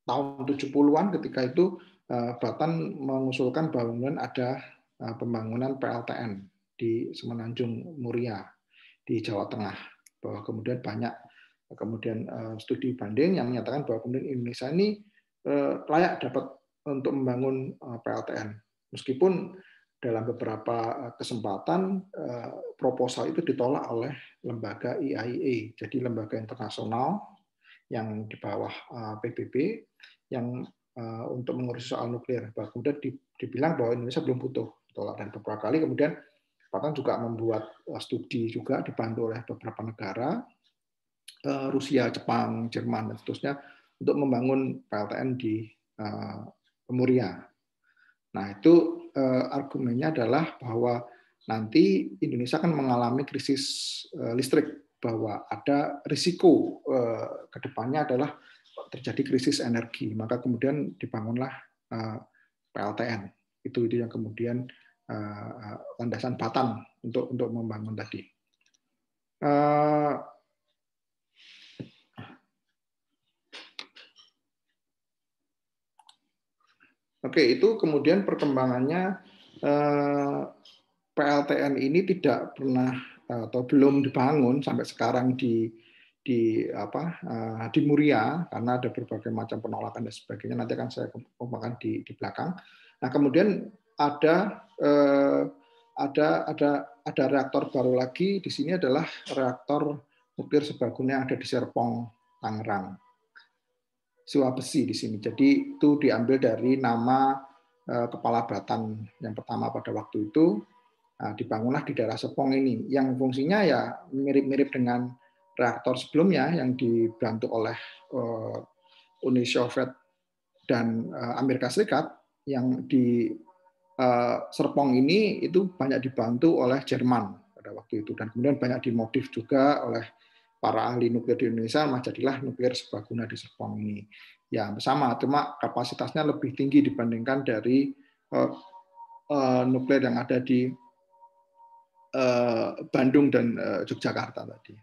tahun 70-an ketika itu Batan mengusulkan bahwa ada pembangunan PLTN di Semenanjung Muria di Jawa Tengah, bahwa kemudian banyak studi banding yang menyatakan bahwa kemudian Indonesia ini layak dapat untuk membangun PLTN, meskipun dalam beberapa kesempatan proposal itu ditolak oleh lembaga IAEA, jadi lembaga internasional yang di bawah PBB yang untuk mengurus soal nuklir. Kemudian dibilang bahwa Indonesia belum butuh tolak, dan beberapa kali kemudian Batan juga membuat studi juga dibantu oleh beberapa negara, Rusia, Jepang, Jerman, dan seterusnya untuk membangun PLTN di Muria. Nah, itu argumennya adalah bahwa nanti Indonesia akan mengalami krisis listrik, bahwa ada risiko ke depannya adalah terjadi krisis energi, maka kemudian dibangunlah PLTN. Itu yang kemudian landasan Batan untuk membangun tadi. Oke, itu kemudian perkembangannya PLTN ini tidak pernah atau belum dibangun sampai sekarang di Muria, karena ada berbagai macam penolakan dan sebagainya. Nanti akan saya kemukakan di belakang. Nah, kemudian ada reaktor baru lagi di sini, adalah reaktor nuklir serbaguna yang ada di Serpong, Tangerang. Siwa besi di sini. Jadi itu diambil dari nama kepala Batan yang pertama pada waktu itu. Dibangunlah di daerah Serpong ini, yang fungsinya ya mirip-mirip dengan reaktor sebelumnya yang dibantu oleh Uni Soviet dan Amerika Serikat. Yang di Serpong ini itu banyak dibantu oleh Jerman pada waktu itu, dan kemudian banyak dimodif juga oleh para ahli nuklir di Indonesia, jadilah nuklir serbaguna di Serpong ini. Ya sama, cuma kapasitasnya lebih tinggi dibandingkan dari nuklir yang ada di Bandung dan Yogyakarta tadi.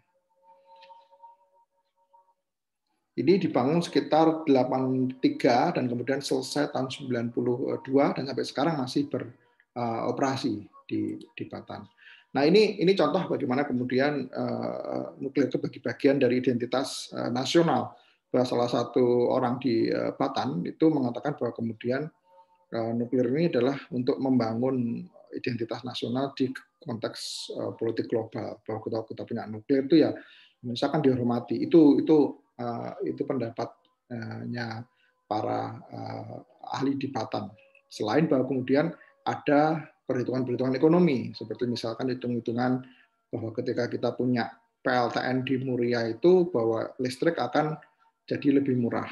Ini dibangun sekitar 83 dan kemudian selesai tahun 92 dan sampai sekarang masih beroperasi di Batan. Nah, ini contoh bagaimana kemudian nuklir itu bagi bagian dari identitas nasional. Bahwa salah satu orang di Batan itu mengatakan bahwa kemudian nuklir ini adalah untuk membangun identitas nasional di konteks politik global. Bahwa kita punya nuklir itu ya Indonesia kan dihormati. Itu pendapatnya para ahli di Batan. Selain bahwa kemudian ada perhitungan-perhitungan ekonomi, seperti misalkan hitung-hitungan bahwa ketika kita punya PLTN di Muria itu, bahwa listrik akan jadi lebih murah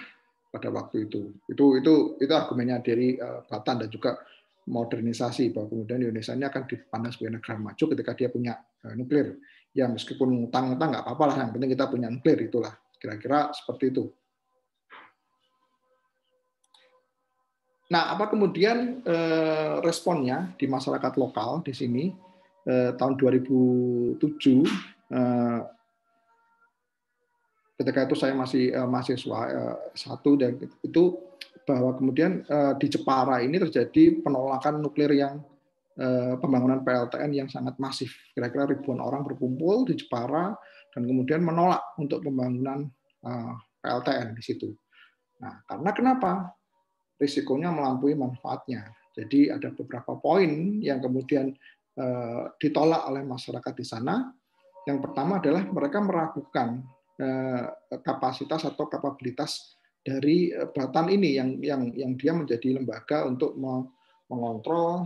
pada waktu itu. Itu argumennya dari Batan, dan juga modernisasi, bahwa kemudian Indonesia ini akan dipandang sebagai negara maju ketika dia punya nuklir. Ya meskipun ngutang-ngutang nggak apa-apa lah, yang penting kita punya nuklir, itulah kira-kira seperti itu. Nah, apa kemudian responnya di masyarakat lokal di sini? Tahun 2007 ketika itu saya masih mahasiswa S1 dan itu bahwa kemudian di Jepara ini terjadi penolakan nuklir yang pembangunan PLTN yang sangat masif. Kira-kira ribuan orang berkumpul di Jepara dan kemudian menolak untuk pembangunan PLTN di situ. Nah, karena kenapa? Risikonya melampaui manfaatnya. Jadi ada beberapa poin yang kemudian ditolak oleh masyarakat di sana. Yang pertama adalah mereka meragukan kapasitas atau kapabilitas dari Batan ini yang dia menjadi lembaga untuk mengontrol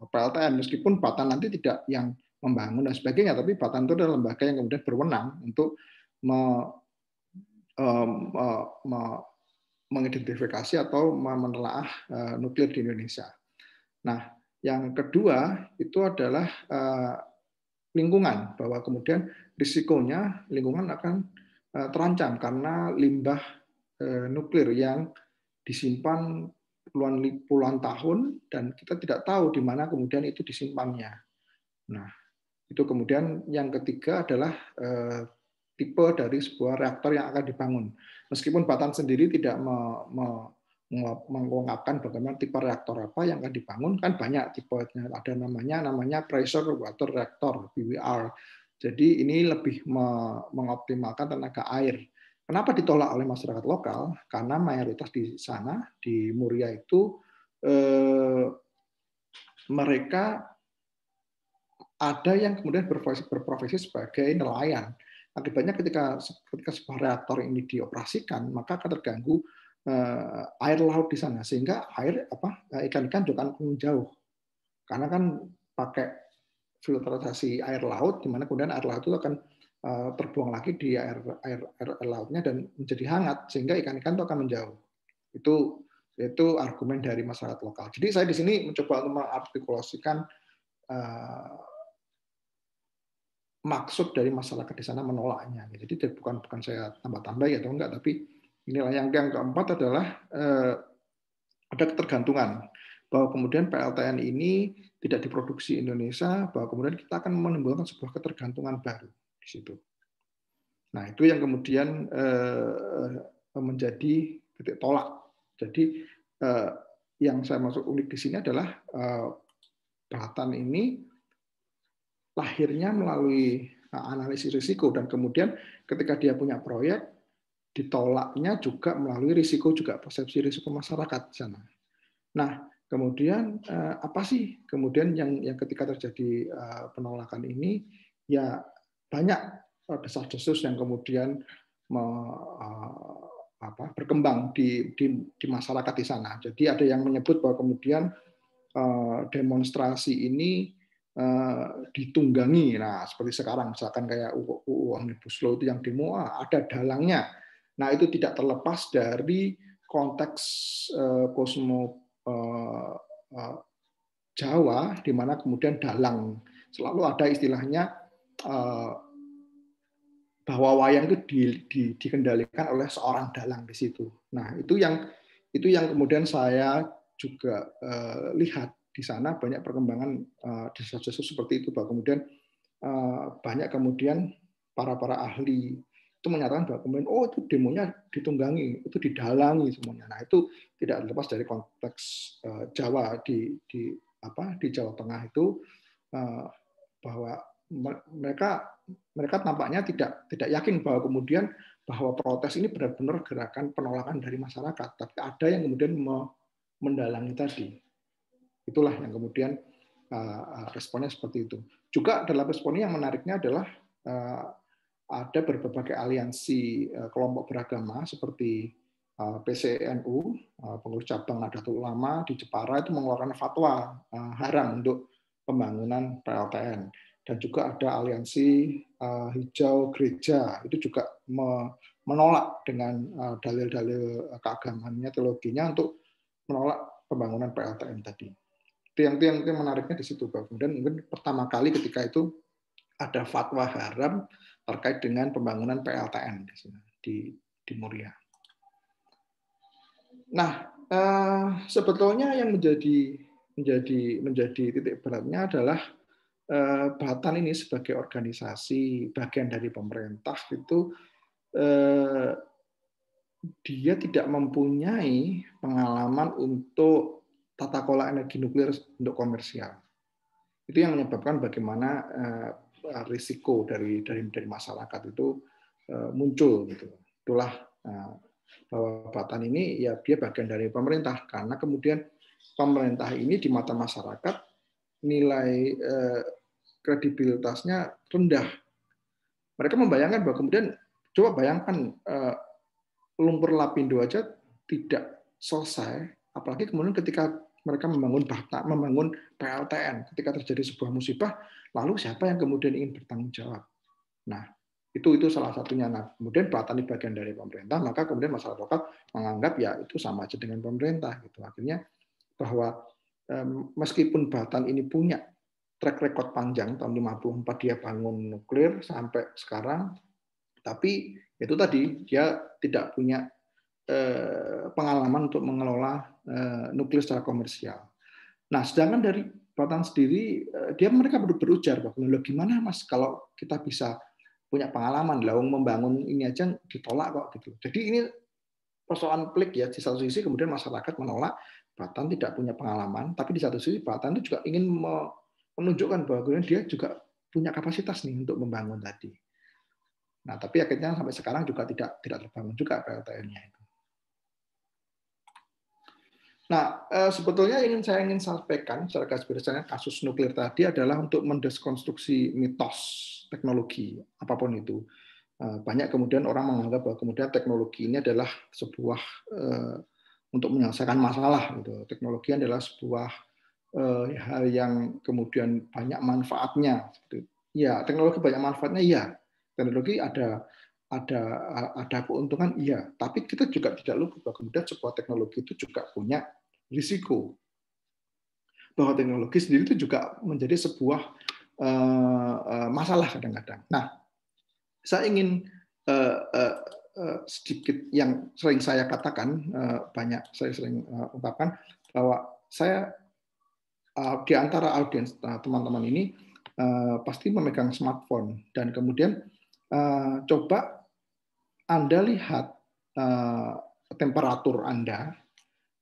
PLTN, meskipun Batan nanti tidak yang membangun dan sebagainya, tapi Batan itu adalah lembaga yang kemudian berwenang untuk mengidentifikasi atau menelaah nuklir di Indonesia. Nah, yang kedua itu adalah lingkungan, bahwa kemudian risikonya lingkungan akan terancam karena limbah nuklir yang disimpan puluhan tahun dan kita tidak tahu di mana kemudian itu disimpannya. Nah, itu kemudian yang ketiga adalah tipe dari sebuah reaktor yang akan dibangun. Meskipun Batan sendiri tidak mengungkapkan bagaimana tipe reaktor apa yang akan dibangun, kan banyak tipenya. Ada namanya pressure water reactor (PWR). Jadi ini lebih mengoptimalkan tenaga air. Kenapa ditolak oleh masyarakat lokal? Karena mayoritas di sana di Muria itu mereka ada yang kemudian berprofesi sebagai nelayan. Akibatnya ketika sebuah reaktor ini dioperasikan, maka akan terganggu air laut di sana, sehingga ikan-ikan juga akan menjauh. Karena kan pakai filterisasi air laut, di mana kemudian air laut itu akan terbuang lagi di air lautnya dan menjadi hangat, sehingga ikan-ikan itu akan menjauh. Itu argumen dari masyarakat lokal. Jadi saya di sini mencoba untuk mengartikulasikan maksud dari masyarakat di sana menolaknya. Jadi bukan saya tambah-tambah ya atau enggak, tapi inilah yang keempat adalah ada ketergantungan bahwa kemudian PLTN ini tidak diproduksi Indonesia, bahwa kemudian kita akan menimbulkan sebuah ketergantungan baru di situ. Nah, itu yang kemudian menjadi titik tolak. Jadi yang saya maksud unik di sini adalah Batan ini lahirnya melalui analisis risiko, dan kemudian ketika dia punya proyek ditolaknya juga melalui risiko, juga persepsi risiko masyarakat di sana. Nah, kemudian apa sih kemudian yang ketika terjadi penolakan ini, ya banyak desas-desus yang kemudian berkembang di masyarakat di sana. Jadi ada yang menyebut bahwa kemudian demonstrasi ini ditunggangi. Nah, seperti sekarang misalkan kayak UU Omnibus Law itu yang demo ada dalangnya. Nah, itu tidak terlepas dari konteks Jawa, di mana kemudian dalang selalu ada istilahnya bahwa wayang itu dikendalikan oleh seorang dalang di situ. Nah, itu yang kemudian saya juga lihat di sana banyak perkembangan desas-desus seperti itu, bahwa kemudian banyak kemudian para ahli itu menyatakan bahwa kemudian itu demonya ditunggangi, itu didalangi semuanya. Nah, itu tidak terlepas dari konteks Jawa di Jawa Tengah itu, bahwa mereka tampaknya tidak yakin bahwa kemudian bahwa protes ini benar-benar gerakan penolakan dari masyarakat, tapi ada yang kemudian mendalangi tadi. Itulah yang kemudian responnya seperti itu. Juga dalam responnya yang menariknya adalah ada berbagai aliansi kelompok beragama seperti PCNU, pengurus cabang Nahdlatul Ulama di Jepara, itu mengeluarkan fatwa haram untuk pembangunan PLTN. Dan juga ada aliansi hijau gereja, itu juga menolak dengan dalil-dalil keagamannya, teologinya, untuk menolak pembangunan PLTN tadi. Itu yang menariknya di situ, Pak. Kemudian mungkin pertama kali ketika itu ada fatwa haram terkait dengan pembangunan PLTN di sini di Muria. Nah, sebetulnya yang menjadi titik beratnya adalah Batan ini sebagai organisasi bagian dari pemerintah itu dia tidak mempunyai pengalaman untuk tata kelola energi nuklir untuk komersial. Itu yang menyebabkan bagaimana risiko dari masyarakat itu muncul gitu. Itulah bahwa Batan ini ya dia bagian dari pemerintah, karena kemudian pemerintah ini di mata masyarakat nilai kredibilitasnya rendah. Mereka membayangkan bahwa kemudian coba bayangkan lumpur lapindo aja tidak selesai, apalagi kemudian ketika mereka membangun PLTN, ketika terjadi sebuah musibah, lalu siapa yang kemudian ingin bertanggung jawab? Nah, itu salah satunya. Nah, kemudian Batan ini bagian dari pemerintah, maka kemudian masyarakat menganggap ya itu sama aja dengan pemerintah gitu. Akhirnya bahwa meskipun Batan ini punya track record panjang, tahun 54 dia bangun nuklir sampai sekarang, tapi itu tadi dia tidak punya pengalaman untuk mengelola nuklir secara komersial. Nah, sedangkan dari Batan sendiri, mereka berujar bahwa gimana Mas kalau kita bisa punya pengalaman, lawang membangun ini aja ditolak kok gitu. Jadi ini persoalan pelik ya. Di satu sisi kemudian masyarakat menolak Batan tidak punya pengalaman, tapi di satu sisi Batan itu juga ingin menunjukkan bahwa dia juga punya kapasitas nih untuk membangun tadi. Nah, tapi akhirnya sampai sekarang juga tidak terbangun juga PLTN-nya itu. Nah, sebetulnya saya ingin sampaikan secara garis besarnya kasus nuklir tadi adalah untuk mendeskonstruksi mitos teknologi apapun itu. Banyak kemudian orang menganggap bahwa kemudian teknologi ini adalah sebuah untuk menyelesaikan masalah. Gitu. Teknologi adalah sebuah hal yang kemudian banyak manfaatnya. Ya, teknologi banyak manfaatnya, ya. Teknologi ada keuntungan, iya. Tapi kita juga tidak lupa bahwa kemudian sebuah teknologi itu juga punya risiko. Bahwa teknologi sendiri itu juga menjadi sebuah masalah kadang-kadang. Nah, saya ingin sedikit yang sering saya katakan, saya sering ungkapkan bahwa saya di antara audiens teman-teman ini pasti memegang smartphone, dan kemudian coba Anda lihat temperatur Anda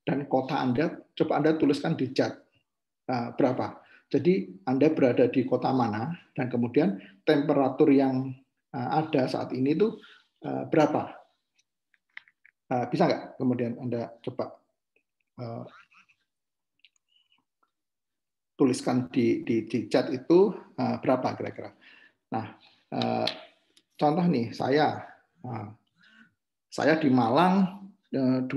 dan kota Anda, coba Anda tuliskan di chat berapa. Jadi Anda berada di kota mana, dan kemudian temperatur yang ada saat ini itu berapa. Bisa nggak kemudian Anda coba tuliskan di chat itu berapa kira-kira. Nah, contoh nih, saya di Malang 25.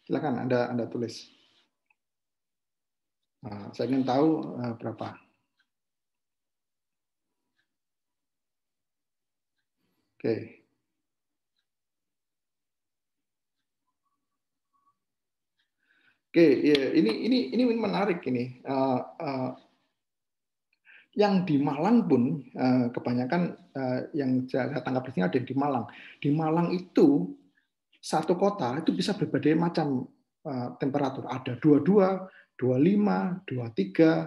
Silakan Anda tulis. Saya ingin tahu berapa. Oke. Oke, ini menarik ini. Yang di Malang pun kebanyakan yang saya tangkap di sini ada di Malang. Di Malang itu satu kota itu bisa berbagai macam temperatur. Ada 22, 25, 23.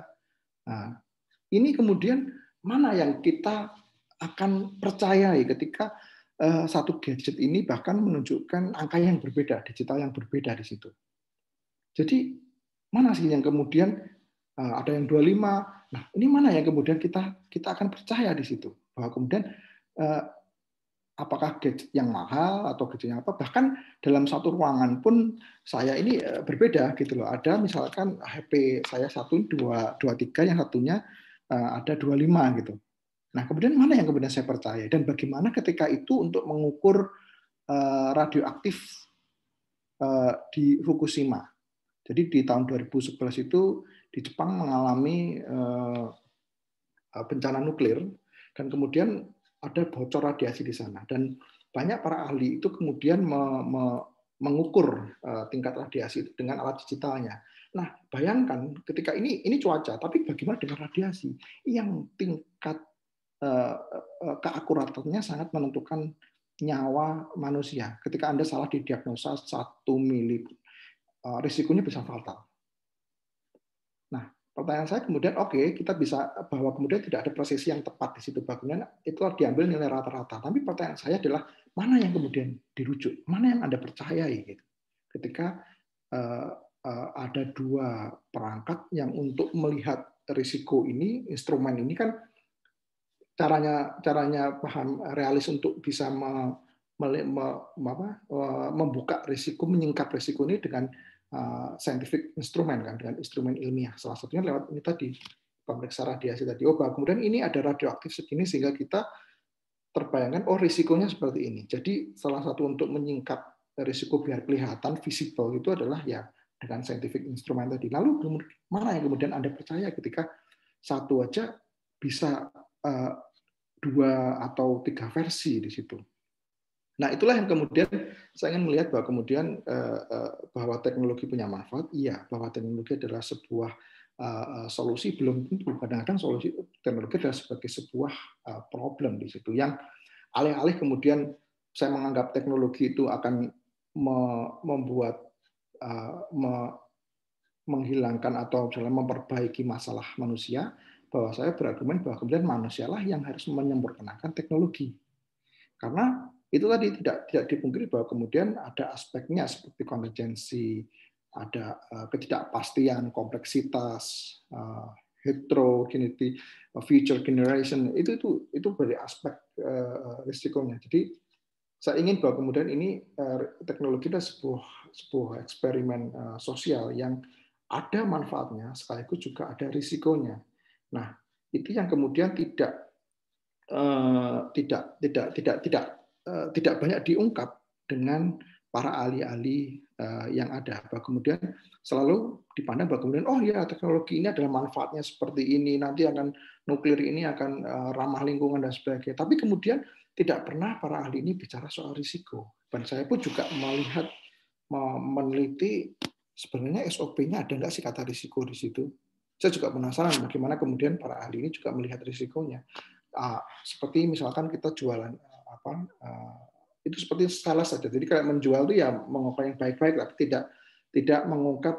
Nah, ini kemudian mana yang kita akan percayai ketika satu gadget ini bahkan menunjukkan angka yang berbeda, digital yang berbeda di situ. Jadi mana sih yang kemudian ada yang 25. Nah, ini mana yang kemudian kita akan percaya di situ bahwa kemudian apakah gadget yang mahal atau gadget yang apa, bahkan dalam satu ruangan pun saya ini berbeda gitu loh. Ada misalkan HP saya satu 23, yang satunya ada 25 gitu. Nah, kemudian mana yang kemudian saya percaya, dan bagaimana ketika itu untuk mengukur radioaktif di Fukushima. Jadi di tahun 2011 itu di Jepang mengalami bencana nuklir, dan kemudian ada bocor radiasi di sana, dan banyak para ahli itu kemudian mengukur tingkat radiasi itu dengan alat digitalnya. Nah, bayangkan ketika ini cuaca, tapi bagaimana dengan radiasi yang tingkat keakuratannya sangat menentukan nyawa manusia. Ketika Anda salah didiagnosa 1 mili, risikonya bisa fatal. pertanyaan saya kemudian, oke, kita bisa bahwa kemudian tidak ada prosesi yang tepat di situ, kemudian itu diambil nilai rata-rata. Tapi pertanyaan saya adalah mana yang kemudian dirujuk, mana yang Anda percayai gitu. Ketika ada dua perangkat yang untuk melihat risiko ini, instrumen ini kan caranya paham realis untuk bisa membuka risiko, menyingkap risiko ini dengan scientific instrumen kan, dengan instrumen ilmiah. Salah satunya lewat ini tadi, pemeriksaan radiasi tadi. Kemudian ini ada radioaktif segini sehingga kita terbayangkan, risikonya seperti ini. Jadi salah satu untuk menyingkap risiko biar kelihatan visible itu adalah ya dengan scientific instrumen tadi. Lalu mana yang kemudian Anda percaya ketika satu aja bisa 2 atau 3 versi di situ. Nah, itulah yang kemudian saya ingin melihat bahwa kemudian bahwa teknologi punya manfaat, iya, bahwa teknologi adalah sebuah solusi, belum tentu. Kadang-kadang solusi teknologi adalah sebagai sebuah problem di situ. Yang alih-alih kemudian saya menganggap teknologi itu akan membuat menghilangkan atau misalnya memperbaiki masalah manusia, bahwa saya berargumen bahwa kemudian manusialah yang harus menyempurnakan teknologi. Karena itu tadi tidak dipungkiri bahwa kemudian ada aspeknya seperti konvergensi, ada ketidakpastian, kompleksitas, heterogeneity, future generation, itu dari aspek risikonya. Jadi saya ingin bahwa kemudian ini teknologi adalah sebuah eksperimen sosial yang ada manfaatnya sekaligus juga ada risikonya. Nah, itu yang kemudian tidak banyak diungkap dengan para ahli-ahli yang ada. Bahwa kemudian selalu dipandang bahwa kemudian teknologi ini adalah manfaatnya seperti ini, nanti akan nuklir ini akan ramah lingkungan dan sebagainya. Tapi kemudian tidak pernah para ahli ini bicara soal risiko. Dan saya pun juga meneliti sebenarnya SOP-nya ada nggak sih kata risiko di situ. Saya juga penasaran bagaimana kemudian para ahli ini juga melihat risikonya. Seperti misalkan kita jualan itu seperti sales saja. Jadi kayak menjual itu ya mengungkap yang baik-baik, tapi tidak mengungkap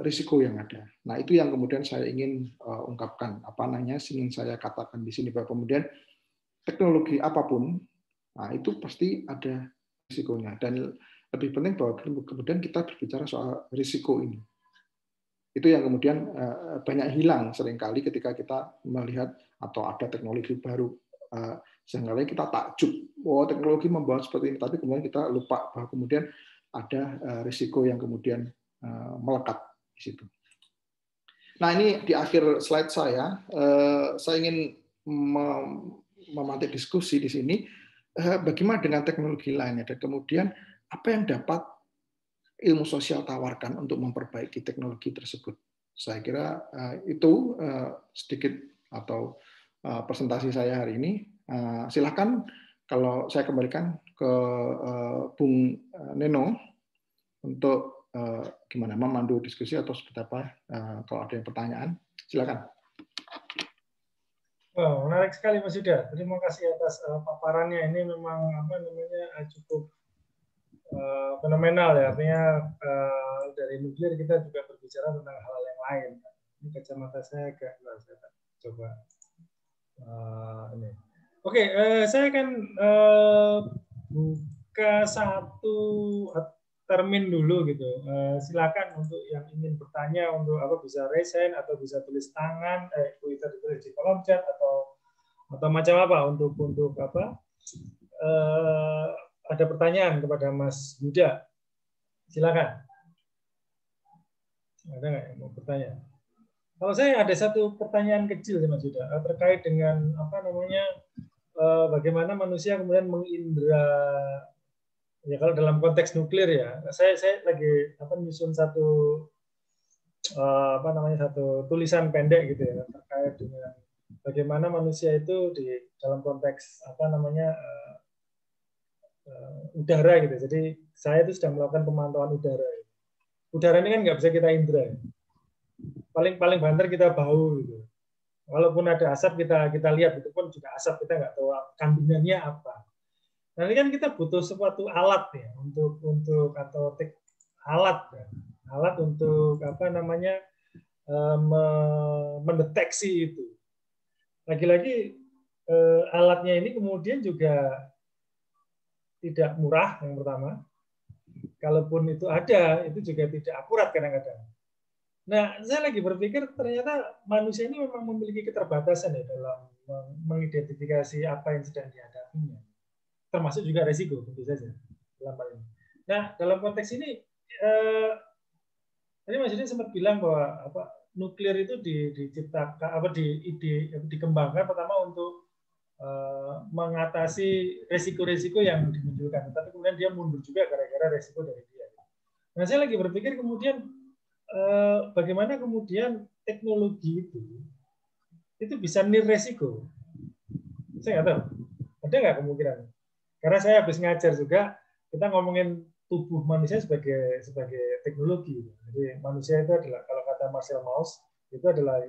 risiko yang ada. Nah, itu yang kemudian saya ingin ungkapkan. Ingin saya katakan di sini bahwa kemudian teknologi apapun, itu pasti ada risikonya. Dan lebih penting bahwa kemudian kita berbicara soal risiko ini. Itu yang kemudian banyak hilang seringkali ketika kita melihat atau ada teknologi baru. Seringkali kita takjub, teknologi membawa seperti ini, tapi kemudian kita lupa bahwa kemudian ada risiko yang kemudian melekat di situ. Nah, ini di akhir slide saya ingin memantik diskusi di sini, bagaimana dengan teknologi lainnya, dan kemudian apa yang dapat ilmu sosial tawarkan untuk memperbaiki teknologi tersebut. Saya kira itu sedikit atau presentasi saya hari ini. Silakan kalau saya kembalikan ke Bung Neno untuk gimana memandu diskusi atau seperti apa kalau ada yang pertanyaan. Silakan. Wow, menarik sekali Mas Yuda. Terima kasih atas paparannya. Ini memang cukup fenomenal ya. Artinya dari nuklir kita juga berbicara tentang hal yang lain. Ini kacamata saya agak coba ini. Oke, saya akan buka satu termin dulu gitu. Silakan untuk yang ingin bertanya untuk bisa raise hand atau bisa tulis tangan, bisa ditulis di kolom chat atau macam apa untuk ada pertanyaan kepada Mas Yuda. Silakan. Ada nggak yang mau bertanya? Kalau saya ada satu pertanyaan kecil sih Mas Yuda terkait dengan bagaimana manusia kemudian mengindra. Ya kalau dalam konteks nuklir ya, saya lagi menyusun satu satu tulisan pendek gitu ya terkait dengan bagaimana manusia itu di dalam konteks udara gitu. Jadi saya itu sedang melakukan pemantauan udara. Udara ini kan nggak bisa kita indra. Paling banter kita bau gitu. Walaupun ada asap kita lihat, itu pun juga asap, kita nggak tahu kandungannya apa. Nah, ini kan kita butuh suatu alat ya alat untuk mendeteksi itu. Lagi-lagi alatnya ini kemudian juga tidak murah yang pertama. Kalaupun itu ada, itu juga tidak akurat kadang-kadang. Nah, saya lagi berpikir ternyata manusia ini memang memiliki keterbatasan ya dalam mengidentifikasi apa yang sedang dihadapinya. Termasuk juga resiko tentu saja dalam hal ini. Nah, dalam konteks ini tadi Mas Yudi sempat bilang bahwa nuklir itu diciptakan dikembangkan pertama untuk mengatasi resiko-resiko yang dimunculkan, tapi kemudian dia mundur juga gara-gara resiko dari dia. Nah, saya lagi berpikir kemudian bagaimana kemudian teknologi itu bisa resiko. Saya nggak tahu, ada nggak kemungkinan? Karena saya habis ngajar juga, kita ngomongin tubuh manusia sebagai teknologi. Jadi manusia itu adalah, kalau kata Marcel Mauss, itu adalah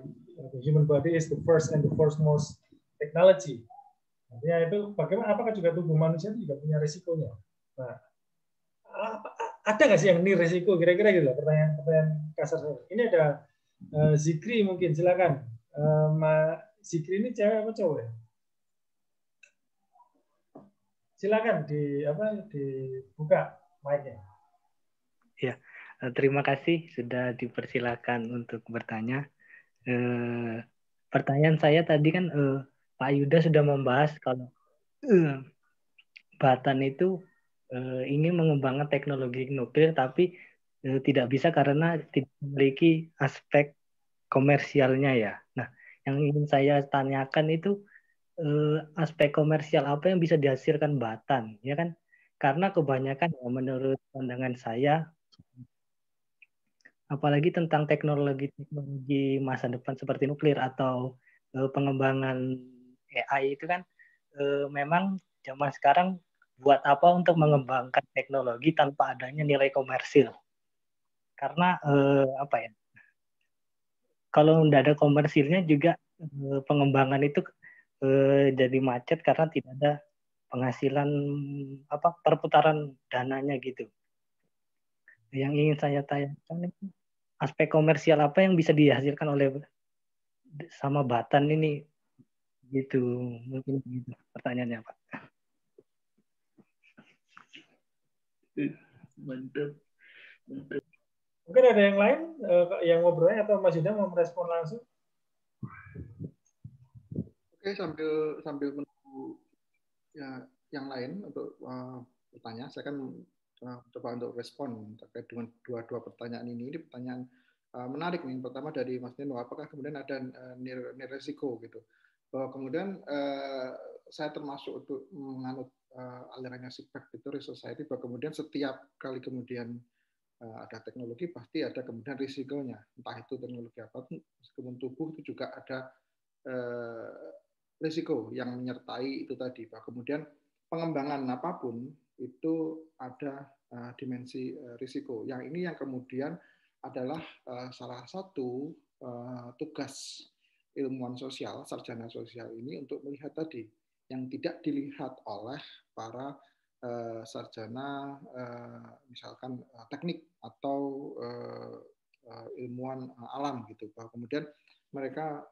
the human body is the first and the foremost technology. Artinya itu bagaimana, apakah juga tubuh manusia itu juga punya resikonya? Nah, ada nggak sih yang ini resiko? Kira-kira gitu lah, pertanyaan kasar saya. Ini ada Zikri mungkin, silakan. Zikri ini cewek apa cowok ya? Silakan dibuka mic-nya. Ya, terima kasih sudah dipersilakan untuk bertanya. Pertanyaan saya tadi kan Pak Yuda sudah membahas kalau Batan itu ingin mengembangkan teknologi nuklir, tapi tidak bisa karena tidak memiliki aspek komersialnya ya. Nah, yang ingin saya tanyakan itu aspek komersial apa yang bisa dihasilkan Batan, ya kan? Karena kebanyakan menurut pandangan saya, apalagi tentang teknologi masa depan seperti nuklir atau pengembangan AI itu kan memang zaman sekarang buat apa untuk mengembangkan teknologi tanpa adanya nilai komersil? Karena apa ya? Kalau tidak ada komersilnya juga pengembangan itu jadi macet karena tidak ada penghasilan perputaran dananya gitu. Yang ingin saya tanyakan itu aspek komersial apa yang bisa dihasilkan oleh sama Batan ini gitu, mungkin gitu pertanyaannya Pak. Mantap. Mungkin ada yang lain yang mau bertanya atau Mas Yuda mau merespon langsung? Oke, sambil menunggu ya yang lain untuk bertanya, saya akan coba untuk respon terkait dengan dua pertanyaan ini. Ini pertanyaan menarik nih. Pertama dari Mas Nino, apakah kemudian ada nilai risiko gitu? Bahwa kemudian saya termasuk untuk menganut alirannya SIGPAC itu Research Society, bahwa kemudian setiap kali kemudian ada teknologi pasti ada kemudian risikonya. Entah itu teknologi apa, meskipun tubuh itu juga ada risiko yang menyertai itu tadi. Bahwa kemudian pengembangan apapun itu ada dimensi risiko. Yang ini yang kemudian adalah salah satu tugas ilmuwan sosial, sarjana sosial ini untuk melihat tadi yang tidak dilihat oleh para sarjana misalkan teknik atau ilmuwan alam gitu. Bahwa kemudian mereka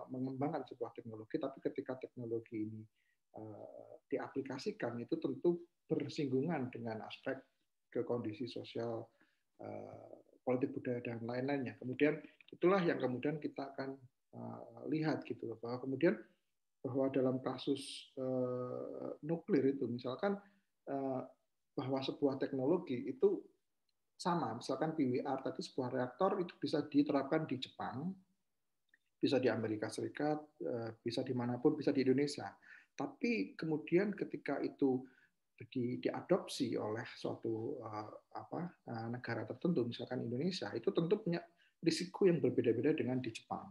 mengembangkan sebuah teknologi, tapi ketika teknologi ini diaplikasikan itu tentu bersinggungan dengan aspek ke kondisi sosial, politik budaya dan lain-lainnya. Kemudian itulah yang kemudian kita akan lihat gitu, bahwa kemudian bahwa dalam kasus nuklir itu misalkan bahwa sebuah teknologi itu sama, misalkan PWR tadi sebuah reaktor itu bisa diterapkan di Jepang, bisa di Amerika Serikat, bisa dimanapun, bisa di Indonesia. Tapi kemudian ketika itu diadopsi oleh suatu negara tertentu, misalkan Indonesia, itu tentu punya risiko yang berbeda-beda dengan di Jepang,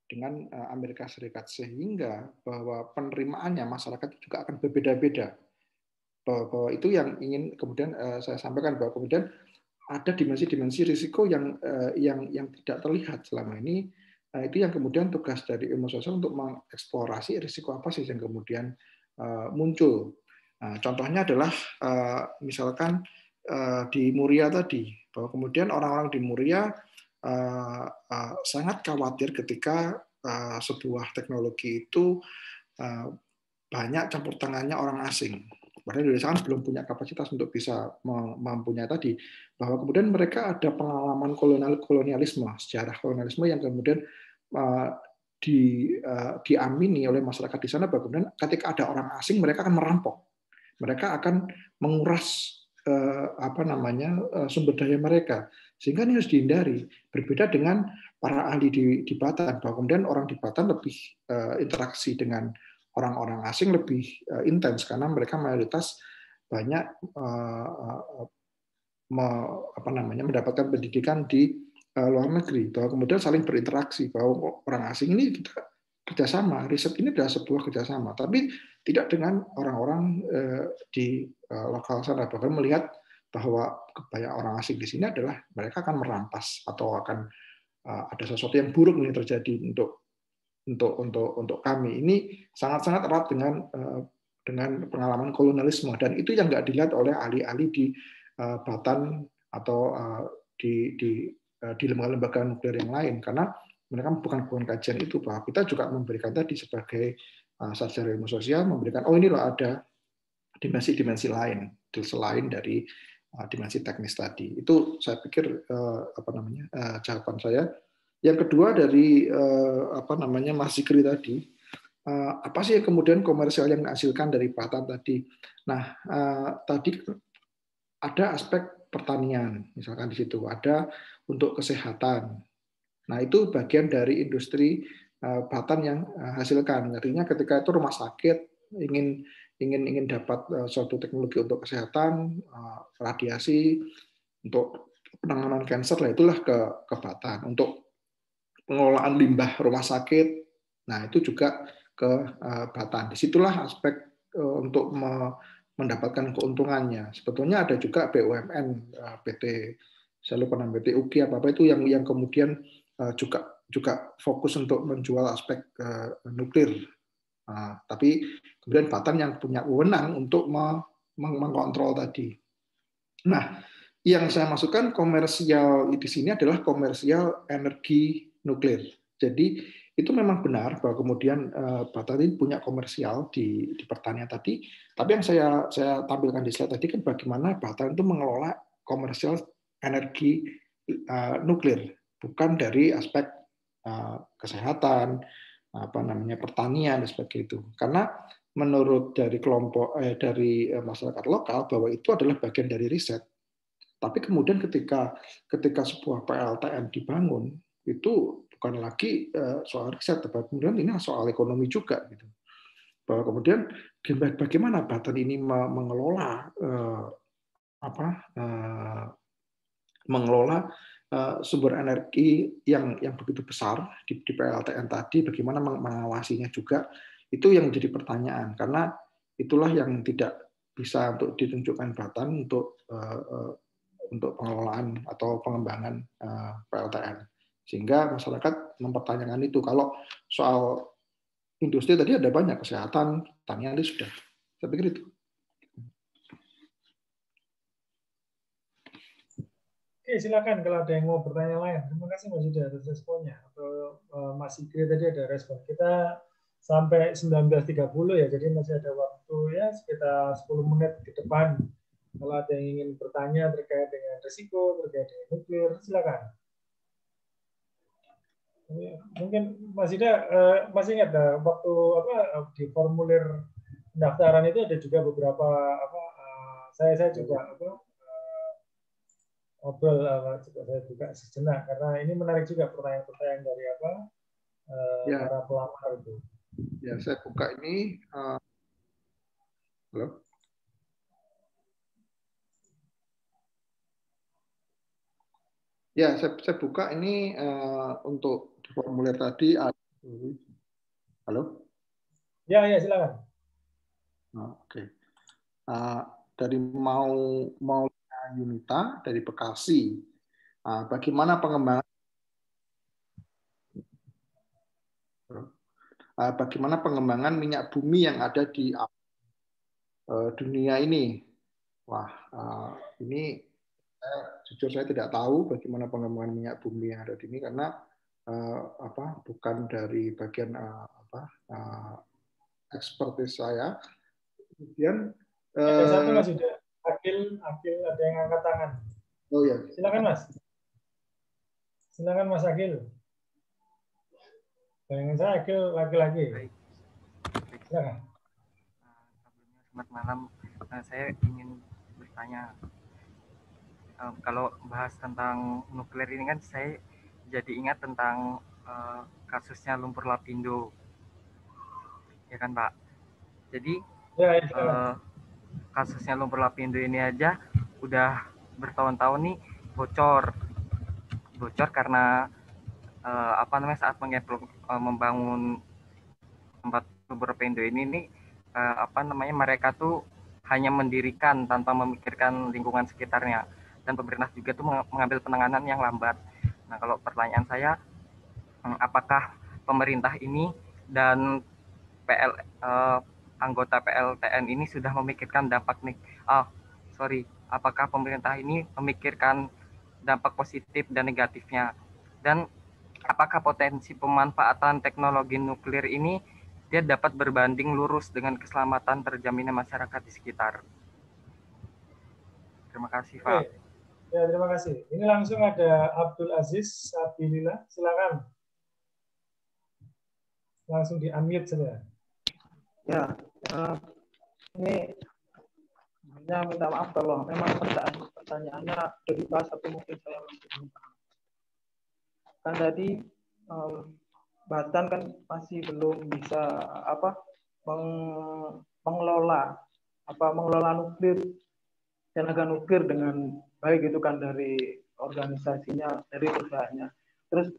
dengan Amerika Serikat, sehingga bahwa penerimaannya masyarakat juga akan berbeda-beda. Bahwa itu yang ingin kemudian saya sampaikan, bahwa kemudian ada dimensi-dimensi risiko yang tidak terlihat selama ini. Itu yang kemudian tugas dari ilmu sosial untuk mengeksplorasi risiko apa sih yang kemudian muncul. Contohnya adalah misalkan di Muria tadi, bahwa kemudian orang-orang di Muria sangat khawatir ketika sebuah teknologi itu banyak campur tangannya orang asing. Padahal Indonesia kan belum punya kapasitas untuk bisa mempunyai tadi, bahwa kemudian mereka ada pengalaman kolonialisme, sejarah kolonialisme yang kemudian diamini oleh masyarakat di sana, bahwa kemudian ketika ada orang asing mereka akan merampok, mereka akan menguras sumber daya mereka, sehingga ini harus dihindari. Berbeda dengan para ahli di Batam, bahwa kemudian orang di Batam lebih interaksi dengan orang-orang asing lebih intens karena mereka mayoritas banyak mendapatkan pendidikan di luar negeri, bahwa kemudian saling berinteraksi, bahwa orang asing ini kita kerjasama, riset ini adalah sebuah kerjasama, tapi tidak dengan orang-orang di lokal sana, bahkan melihat bahwa kebanyakan orang asing di sini adalah mereka akan merampas atau akan ada sesuatu yang buruk yang terjadi untuk kami. Ini sangat-sangat erat dengan pengalaman kolonialisme, dan itu yang nggak dilihat oleh ahli-ahli di Batam atau di lembaga-lembaga nuklir yang lain, karena mereka bukan kajian itu, bahwa kita juga memberikan tadi sebagai sarjana ilmu sosial, memberikan ini loh ada dimensi-dimensi lain selain dari dimensi teknis tadi. Itu saya pikir jawaban saya. Yang kedua dari Mas Zikri tadi, apa sih yang kemudian komersial yang dihasilkan dari Batam tadi? Nah, tadi ada aspek pertanian, misalkan di situ ada untuk kesehatan. Nah, itu bagian dari industri Batam yang hasilkan. Artinya ketika itu rumah sakit ingin dapat suatu teknologi untuk kesehatan, radiasi, untuk penanganan kanker, lah itulah ke Batam. Untuk pengelolaan limbah rumah sakit, nah itu juga ke Batam. Disitulah aspek untuk mendapatkan keuntungannya. Sebetulnya ada juga BUMN, PT, saya lupa nama PT UGI apa itu yang kemudian juga fokus untuk menjual aspek nuklir. Tapi kemudian Batam yang punya wewenang untuk mengkontrol tadi. Nah, yang saya masukkan komersial di sini adalah komersial energi nuklir. Jadi itu memang benar bahwa kemudian Batam ini punya komersial di pertanian tadi. Tapi yang saya tampilkan di slide tadi kan bagaimana Batam itu mengelola komersial energi nuklir, bukan dari aspek kesehatan, pertanian dan sebagainya itu. Karena menurut dari kelompok dari masyarakat lokal bahwa itu adalah bagian dari riset. Tapi kemudian ketika sebuah PLTN dibangun, itu bukan lagi soal riset, tapi kemudian ini soal ekonomi juga, gitu. Bahwa kemudian bagaimana Batam ini mengelola sumber energi yang begitu besar di PLTN tadi, bagaimana mengawasinya juga, itu yang menjadi pertanyaan, karena itulah yang tidak bisa untuk ditunjukkan Batam untuk pengelolaan atau pengembangan PLTN. Sehingga masyarakat mempertanyakan itu. Kalau soal industri tadi ada banyak, kesehatan, pertanian itu sudah. Saya pikir itu. Oke, silakan kalau ada yang mau bertanya lain. Terima kasih Mas Yuda atas responnya. Atau Mas Sigri tadi ada respon. Kita sampai 19.30 ya, jadi masih ada waktu ya sekitar 10 menit ke depan. Kalau ada yang ingin bertanya terkait dengan risiko, terkait dengan nuklir, silakan. Mungkin Mas Yuda masih ingat waktu di formulir pendaftaran itu ada juga beberapa saya juga ngobrol coba saya buka sejenak karena ini menarik juga pertanyaan-pertanyaan dari para pelamar itu. Ya, saya buka ini. Halo. Ya, saya buka ini untuk di formulir tadi. Halo. Ya, silakan. Oke. Dari mau Yunita dari Bekasi. Bagaimana pengembangan minyak bumi yang ada di dunia ini? Wah, ini saya jujur saya tidak tahu bagaimana pengembangan minyak bumi yang ada di ini karena bukan dari bagian ekspertis saya. Kemudian ada satu Mas Yuda, Akil ada yang angkat tangan. Oh ya. Silakan Mas. Silakan Mas Akil. Bayangan saya Akil laki-laki. Silakan. Selamat malam. Saya ingin bertanya, kalau bahas tentang nuklir ini kan saya jadi ingat tentang kasusnya lumpur lapindo, ya kan Pak? Jadi kasusnya lumpur lapindo ini aja udah bertahun-tahun nih bocor karena saat membangun tempat lumpur lapindo ini nih mereka tuh hanya mendirikan tanpa memikirkan lingkungan sekitarnya, dan pemerintah juga tuh mengambil penanganan yang lambat. Nah, kalau pertanyaan saya, apakah pemerintah ini dan anggota PLTN ini sudah memikirkan apakah pemerintah ini memikirkan dampak positif dan negatifnya, dan apakah potensi pemanfaatan teknologi nuklir ini dia dapat berbanding lurus dengan keselamatan terjaminnya masyarakat di sekitar. Terima kasih, Pak. Ya, terima kasih. Ini langsung ada Abdul Aziz Sabilillah. Silakan. Langsung di-unmute saja. Ya, ini hanya minta maaf kalau memang pertanyaannya sudah dibahas tapi mungkin saya belum paham. Kan tadi Batan kan masih belum bisa mengelola nuklir, tenaga nuklir dengan baik itu kan dari organisasinya, dari usahanya. Terus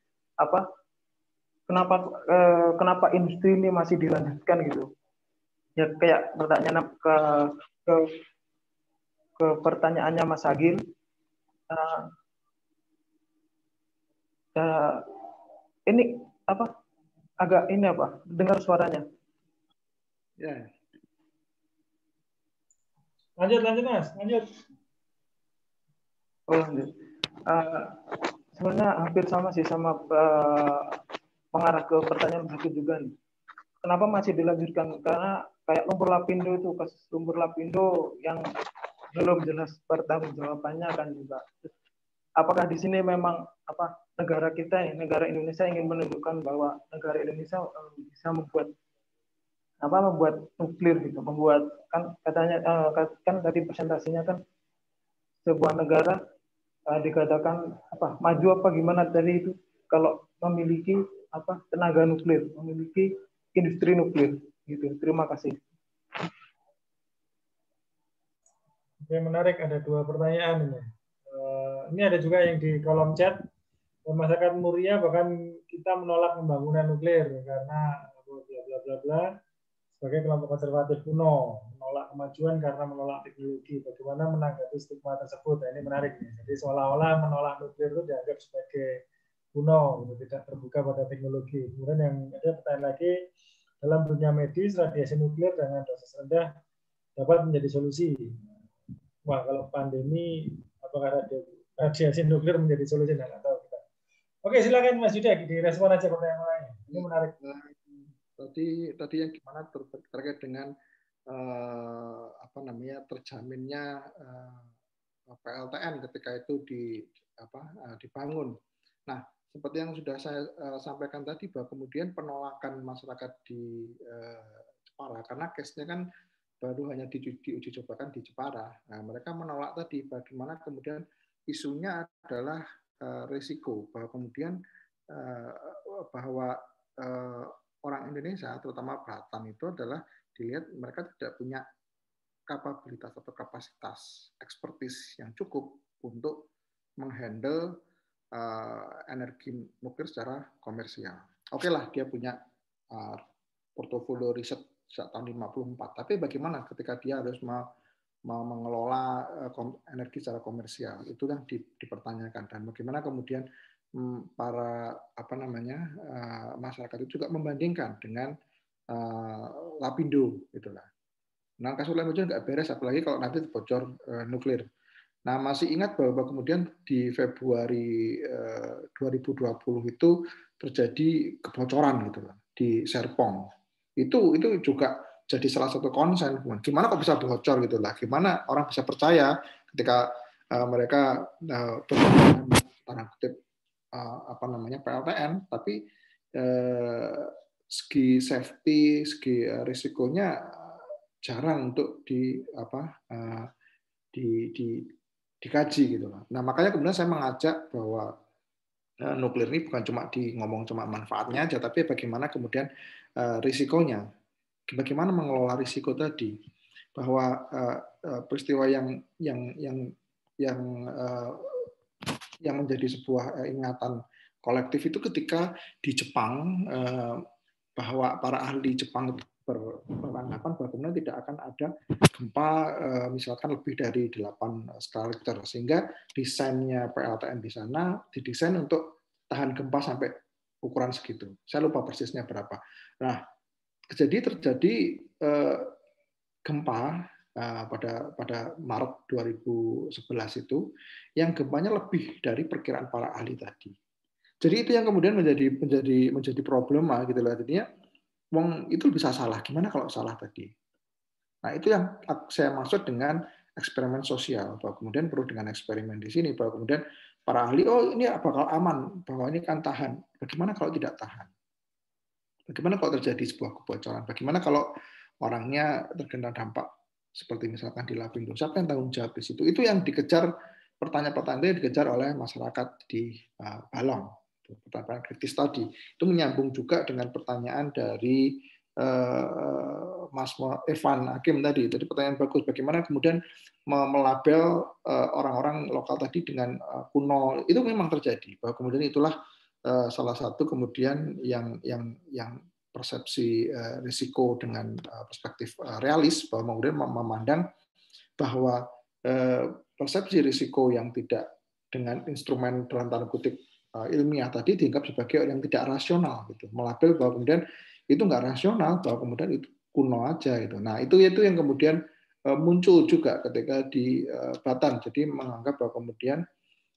kenapa industri ini masih dilanjutkan gitu? Ya kayak pertanyaan ke pertanyaannya Mas Agil. Ini agak dengar suaranya. Ya. Lanjut Mas, lanjut. Oh, lanjut. Sebenarnya hampir sama sih, sama mengarah ke pertanyaan Mas Agil juga nih. Kenapa masih dilanjutkan? Karena kayak lumpur lapindo itu, kasus lumpur lapindo yang belum jelas pertanggungjawabannya kan juga. Apakah di sini memang negara kita, negara Indonesia ingin menunjukkan bahwa negara Indonesia bisa membuat nuklir gitu, membuat kan katanya kan tadi presentasinya kan sebuah negara dikatakan maju apa gimana tadi itu kalau memiliki tenaga nuklir, memiliki industri nuklir gitu. Terima kasih. Oke, menarik, ada 2 pertanyaan ini. Ini ada juga yang di kolom chat. Masyarakat Muria bahkan kita menolak pembangunan nuklir karena bla bla bla sebagai kelompok konservatif kuno, menolak kemajuan karena menolak teknologi. Bagaimana menanggapi stigma tersebut? Nah, ini menarik nih. Jadi seolah-olah menolak nuklir itu dianggap sebagai kuno, tidak terbuka pada teknologi. Kemudian yang ada pertanyaan lagi, dalam dunia medis radiasi nuklir dengan dosis rendah dapat menjadi solusi. Wah, kalau pandemi apakah radiasi nuklir menjadi solusi? Nah, atau kita. Oke, silakan Mas Yuda, direspon aja pertanyaan lain. Ini menarik. Tadi yang gimana terkait dengan terjaminnya PLTN ketika itu dibangun. Nah, seperti yang sudah saya sampaikan tadi bahwa kemudian penolakan masyarakat di Jepara karena case-nya kan baru hanya diuji cobakan di Jepara. Nah, mereka menolak tadi bagaimana kemudian isunya adalah risiko bahwa kemudian bahwa orang Indonesia terutama Batam itu adalah dilihat mereka tidak punya kapabilitas atau kapasitas ekspertis yang cukup untuk menghandle energi nuklir secara komersial. Oke lah, dia punya portofolio riset sejak tahun 54. Tapi bagaimana ketika dia harus mengelola energi secara komersial? Itu yang dipertanyakan. Dan bagaimana kemudian para masyarakat itu juga membandingkan dengan Lapindo, itulah. Nah, kasus Lapindo nggak beres, apalagi kalau nanti bocor nuklir. Nah, masih ingat bahwa kemudian di Februari 2020 itu terjadi kebocoran gitu di Serpong. Itu juga jadi salah satu konsen. Gimana kok bisa bocor gitu lah? Gimana orang bisa percaya ketika mereka tanda kutip PLTN, tapi segi safety, segi risikonya jarang untuk dikaji gitu lah. Nah, makanya kemudian saya mengajak bahwa nuklir ini bukan cuma ngomong cuma manfaatnya aja, tapi bagaimana kemudian risikonya, bagaimana mengelola risiko tadi, bahwa peristiwa yang menjadi sebuah ingatan kolektif itu ketika di Jepang, bahwa para ahli Jepang beranggapan bahwa kemudian tidak akan ada gempa misalkan lebih dari 8 skala Richter, sehingga desainnya PLTN di sana didesain untuk tahan gempa sampai ukuran segitu. Saya lupa persisnya berapa. Nah, terjadi gempa pada Maret 2011 itu, yang gempanya lebih dari perkiraan para ahli tadi. Jadi itu yang kemudian menjadi problema gitu lah. Jadinya itu bisa salah. Gimana kalau salah tadi? Nah, itu yang saya maksud dengan eksperimen sosial. Bahwa kemudian perlu dengan eksperimen di sini. Bahwa kemudian para ahli, oh ini bakal aman. Bahwa ini kan tahan. Bagaimana kalau tidak tahan? Bagaimana kalau terjadi sebuah kebocoran? Bagaimana kalau orangnya terkena dampak seperti misalkan di Lapindo? Siapa yang tanggung jawab di situ? Itu yang dikejar, pertanyaan-pertanyaan yang dikejar oleh masyarakat di Balong. Pertanyaan kritis tadi itu menyambung juga dengan pertanyaan dari Mas Evan Hakim tadi. Jadi pertanyaan bagus, bagaimana kemudian melabel orang-orang lokal tadi dengan kuno. Itu memang terjadi, bahwa kemudian itulah salah satu kemudian yang persepsi risiko dengan perspektif realis, bahwa kemudian memandang bahwa persepsi risiko yang tidak dengan instrumen dalam tanda kutip ilmiah tadi dianggap sebagai yang tidak rasional gitu, melabel bahwa kemudian itu nggak rasional, bahwa kemudian itu kuno aja gitu. Nah, itu yang kemudian muncul juga ketika di Batan. Jadi menganggap bahwa kemudian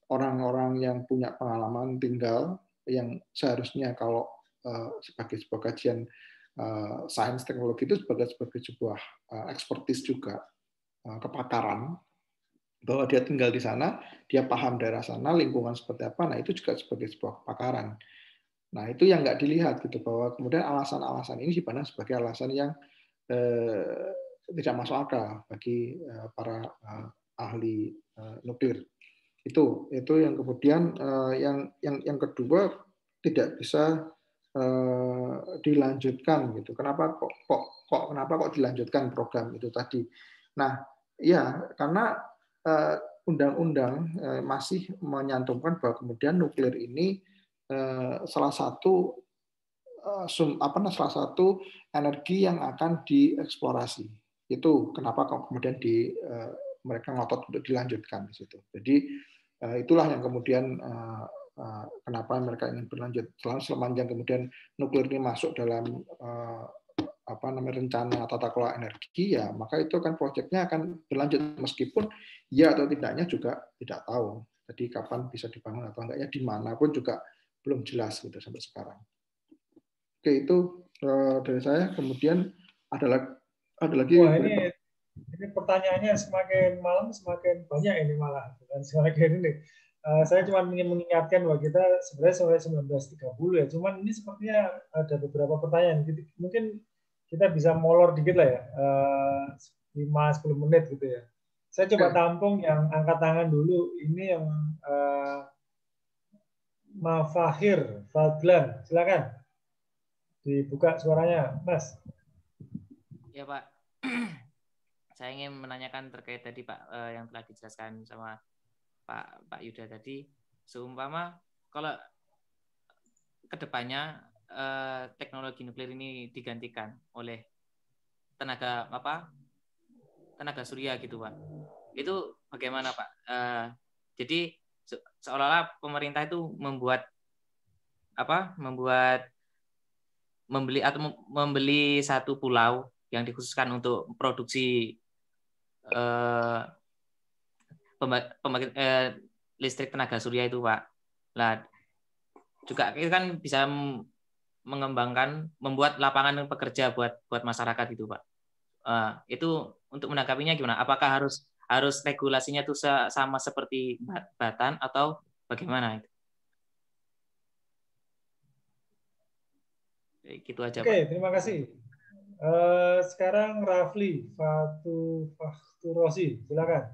orang-orang yang punya pengalaman tinggal, yang seharusnya kalau sebagai sebuah kajian sains teknologi itu sebagai sebuah ekspertis juga, kepakaran, bahwa dia tinggal di sana, dia paham daerah sana, lingkungan seperti apa, nah itu juga sebagai sebuah kepakaran. Nah, itu yang nggak dilihat gitu, bahwa kemudian alasan-alasan ini dipandang sebagai alasan yang tidak masuk akal bagi para ahli nuklir. Itu yang kemudian yang kedua tidak bisa dilanjutkan gitu. Kenapa kok dilanjutkan program itu tadi? Nah, ya karena undang-undang masih menyantumkan bahwa kemudian nuklir ini salah satu energi yang akan dieksplorasi. Itu kenapa kok kemudian mereka ngotot untuk dilanjutkan di situ. Jadi itulah yang kemudian kenapa mereka ingin berlanjut. Sepanjang kemudian nuklir ini masuk dalam rencana tata kelola energi, ya maka itu kan proyeknya akan berlanjut, meskipun ya atau tidaknya juga tidak tahu. Jadi kapan bisa dibangun atau enggaknya, dimanapun juga belum jelas gitu sampai sekarang. Oke, itu dari saya. Kemudian ada lagi. Wah, ini pertanyaannya semakin malam semakin banyak ini malah, dan semakin ini. Saya cuma ingin mengingatkan bahwa kita sebenarnya sampai 19.30 ya. Cuman ini sepertinya ada beberapa pertanyaan. Mungkin kita bisa molor dikit lah ya, 5-10 menit gitu ya. Saya coba tampung yang angkat tangan dulu. Ini yang Mafahir Fadlan, silakan dibuka suaranya, Mas. Ya Pak, saya ingin menanyakan terkait tadi Pak, yang telah dijelaskan sama Pak Yuda tadi. Seumpama kalau kedepannya teknologi nuklir ini digantikan oleh tenaga surya gitu Pak, itu bagaimana Pak? Jadi seolah-olah pemerintah itu membeli satu pulau yang dikhususkan untuk produksi pembangkit listrik tenaga surya itu, Pak. Lah, juga itu kan bisa mengembangkan, membuat lapangan pekerja buat masyarakat itu, Pak. Itu untuk menanggapinya gimana? Apakah harus regulasinya itu sama seperti Batan atau bagaimana itu? Gitu aja, Oke, Pak. terima kasih. Sekarang Rafli Fakturosi, silakan.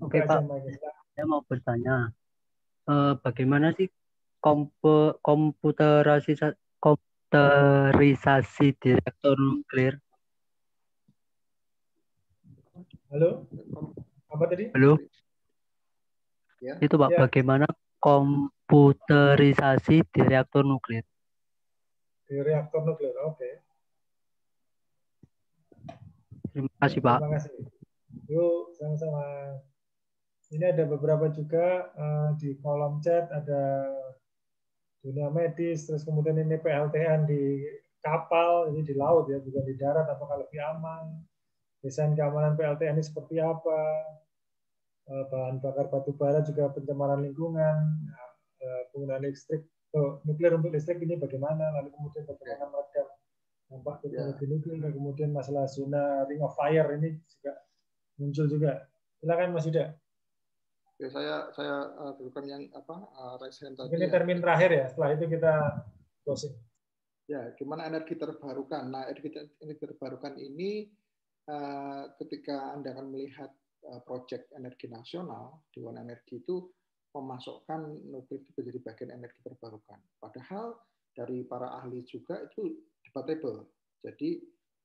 Oke, Pak, saya mau bertanya, bagaimana sih komputerisasi di reaktor nuklir? Halo, apa tadi? Halo, Ya. itu Pak, Ya. bagaimana komputerisasi di reaktor nuklir? Di reaktor nuklir, oke. Terima kasih, Pak. Terima kasih. Yuk, sama-sama. Ini ada beberapa juga di kolom chat, ada dunia medis, terus kemudian ini PLTN di kapal, ini di laut ya, bukan di darat, apakah lebih aman? Desain keamanan PLTN ini seperti apa? Bahan bakar batu bara juga pencemaran lingkungan, penggunaan listrik, nuklir untuk listrik ini bagaimana? Lalu kemudian bagaimana meredam dampak teknologi nuklir, dan kemudian masalah zona ring of fire ini juga muncul juga. Silakan Mas Yuda. Ya, saya berikan yang raise hand tadi. Ini termin terakhir ya, setelah itu kita closing. Ya, gimana energi terbarukan? Nah, energi terbarukan ini ketika Anda akan melihat proyek energi nasional, Dewan Energi itu memasukkan nuklir itu menjadi bagian energi terbarukan. Padahal dari para ahli juga itu debatable. Jadi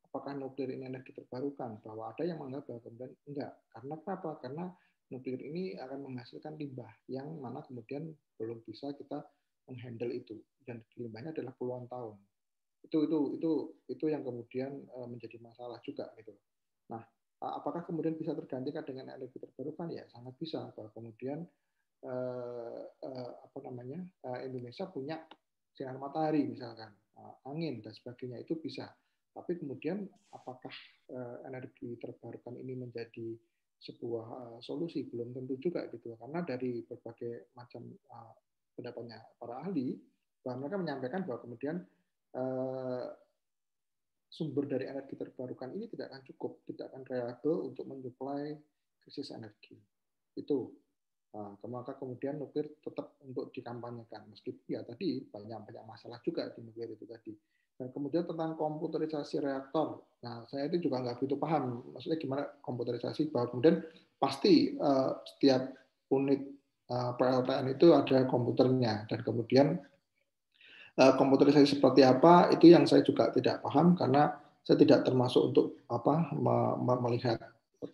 apakah nuklir ini energi terbarukan? Bahwa ada yang menganggap bahwa kemudian enggak. Karena kenapa? Karena nuklir ini akan menghasilkan limbah yang mana kemudian belum bisa kita menghandle itu, dan limbahnya adalah puluhan tahun. Itu yang kemudian menjadi masalah juga gitu. Nah, apakah kemudian bisa tergantikan dengan energi terbarukan? Ya sangat bisa. Bahwa kemudian Indonesia punya sinar matahari misalkan, angin dan sebagainya, itu bisa. Tapi kemudian apakah energi terbarukan ini menjadi sebuah solusi? Belum tentu juga gitu. Karena dari berbagai macam pendapatnya para ahli, bahwa mereka menyampaikan bahwa kemudian sumber dari energi terbarukan ini tidak akan cukup, tidak akan reliable untuk mensuplai krisis energi. Itu. Maka kemudian nuklir tetap untuk dikampanyekan. Meskipun ya tadi banyak masalah juga di nuklir itu tadi. Dan kemudian tentang komputerisasi reaktor. Nah, saya itu juga nggak begitu paham. Maksudnya gimana komputerisasi? Bahwa kemudian pasti setiap unit PLTN itu ada komputernya. Dan kemudian komputerisasi seperti apa itu yang saya juga tidak paham, karena saya tidak termasuk untuk melihat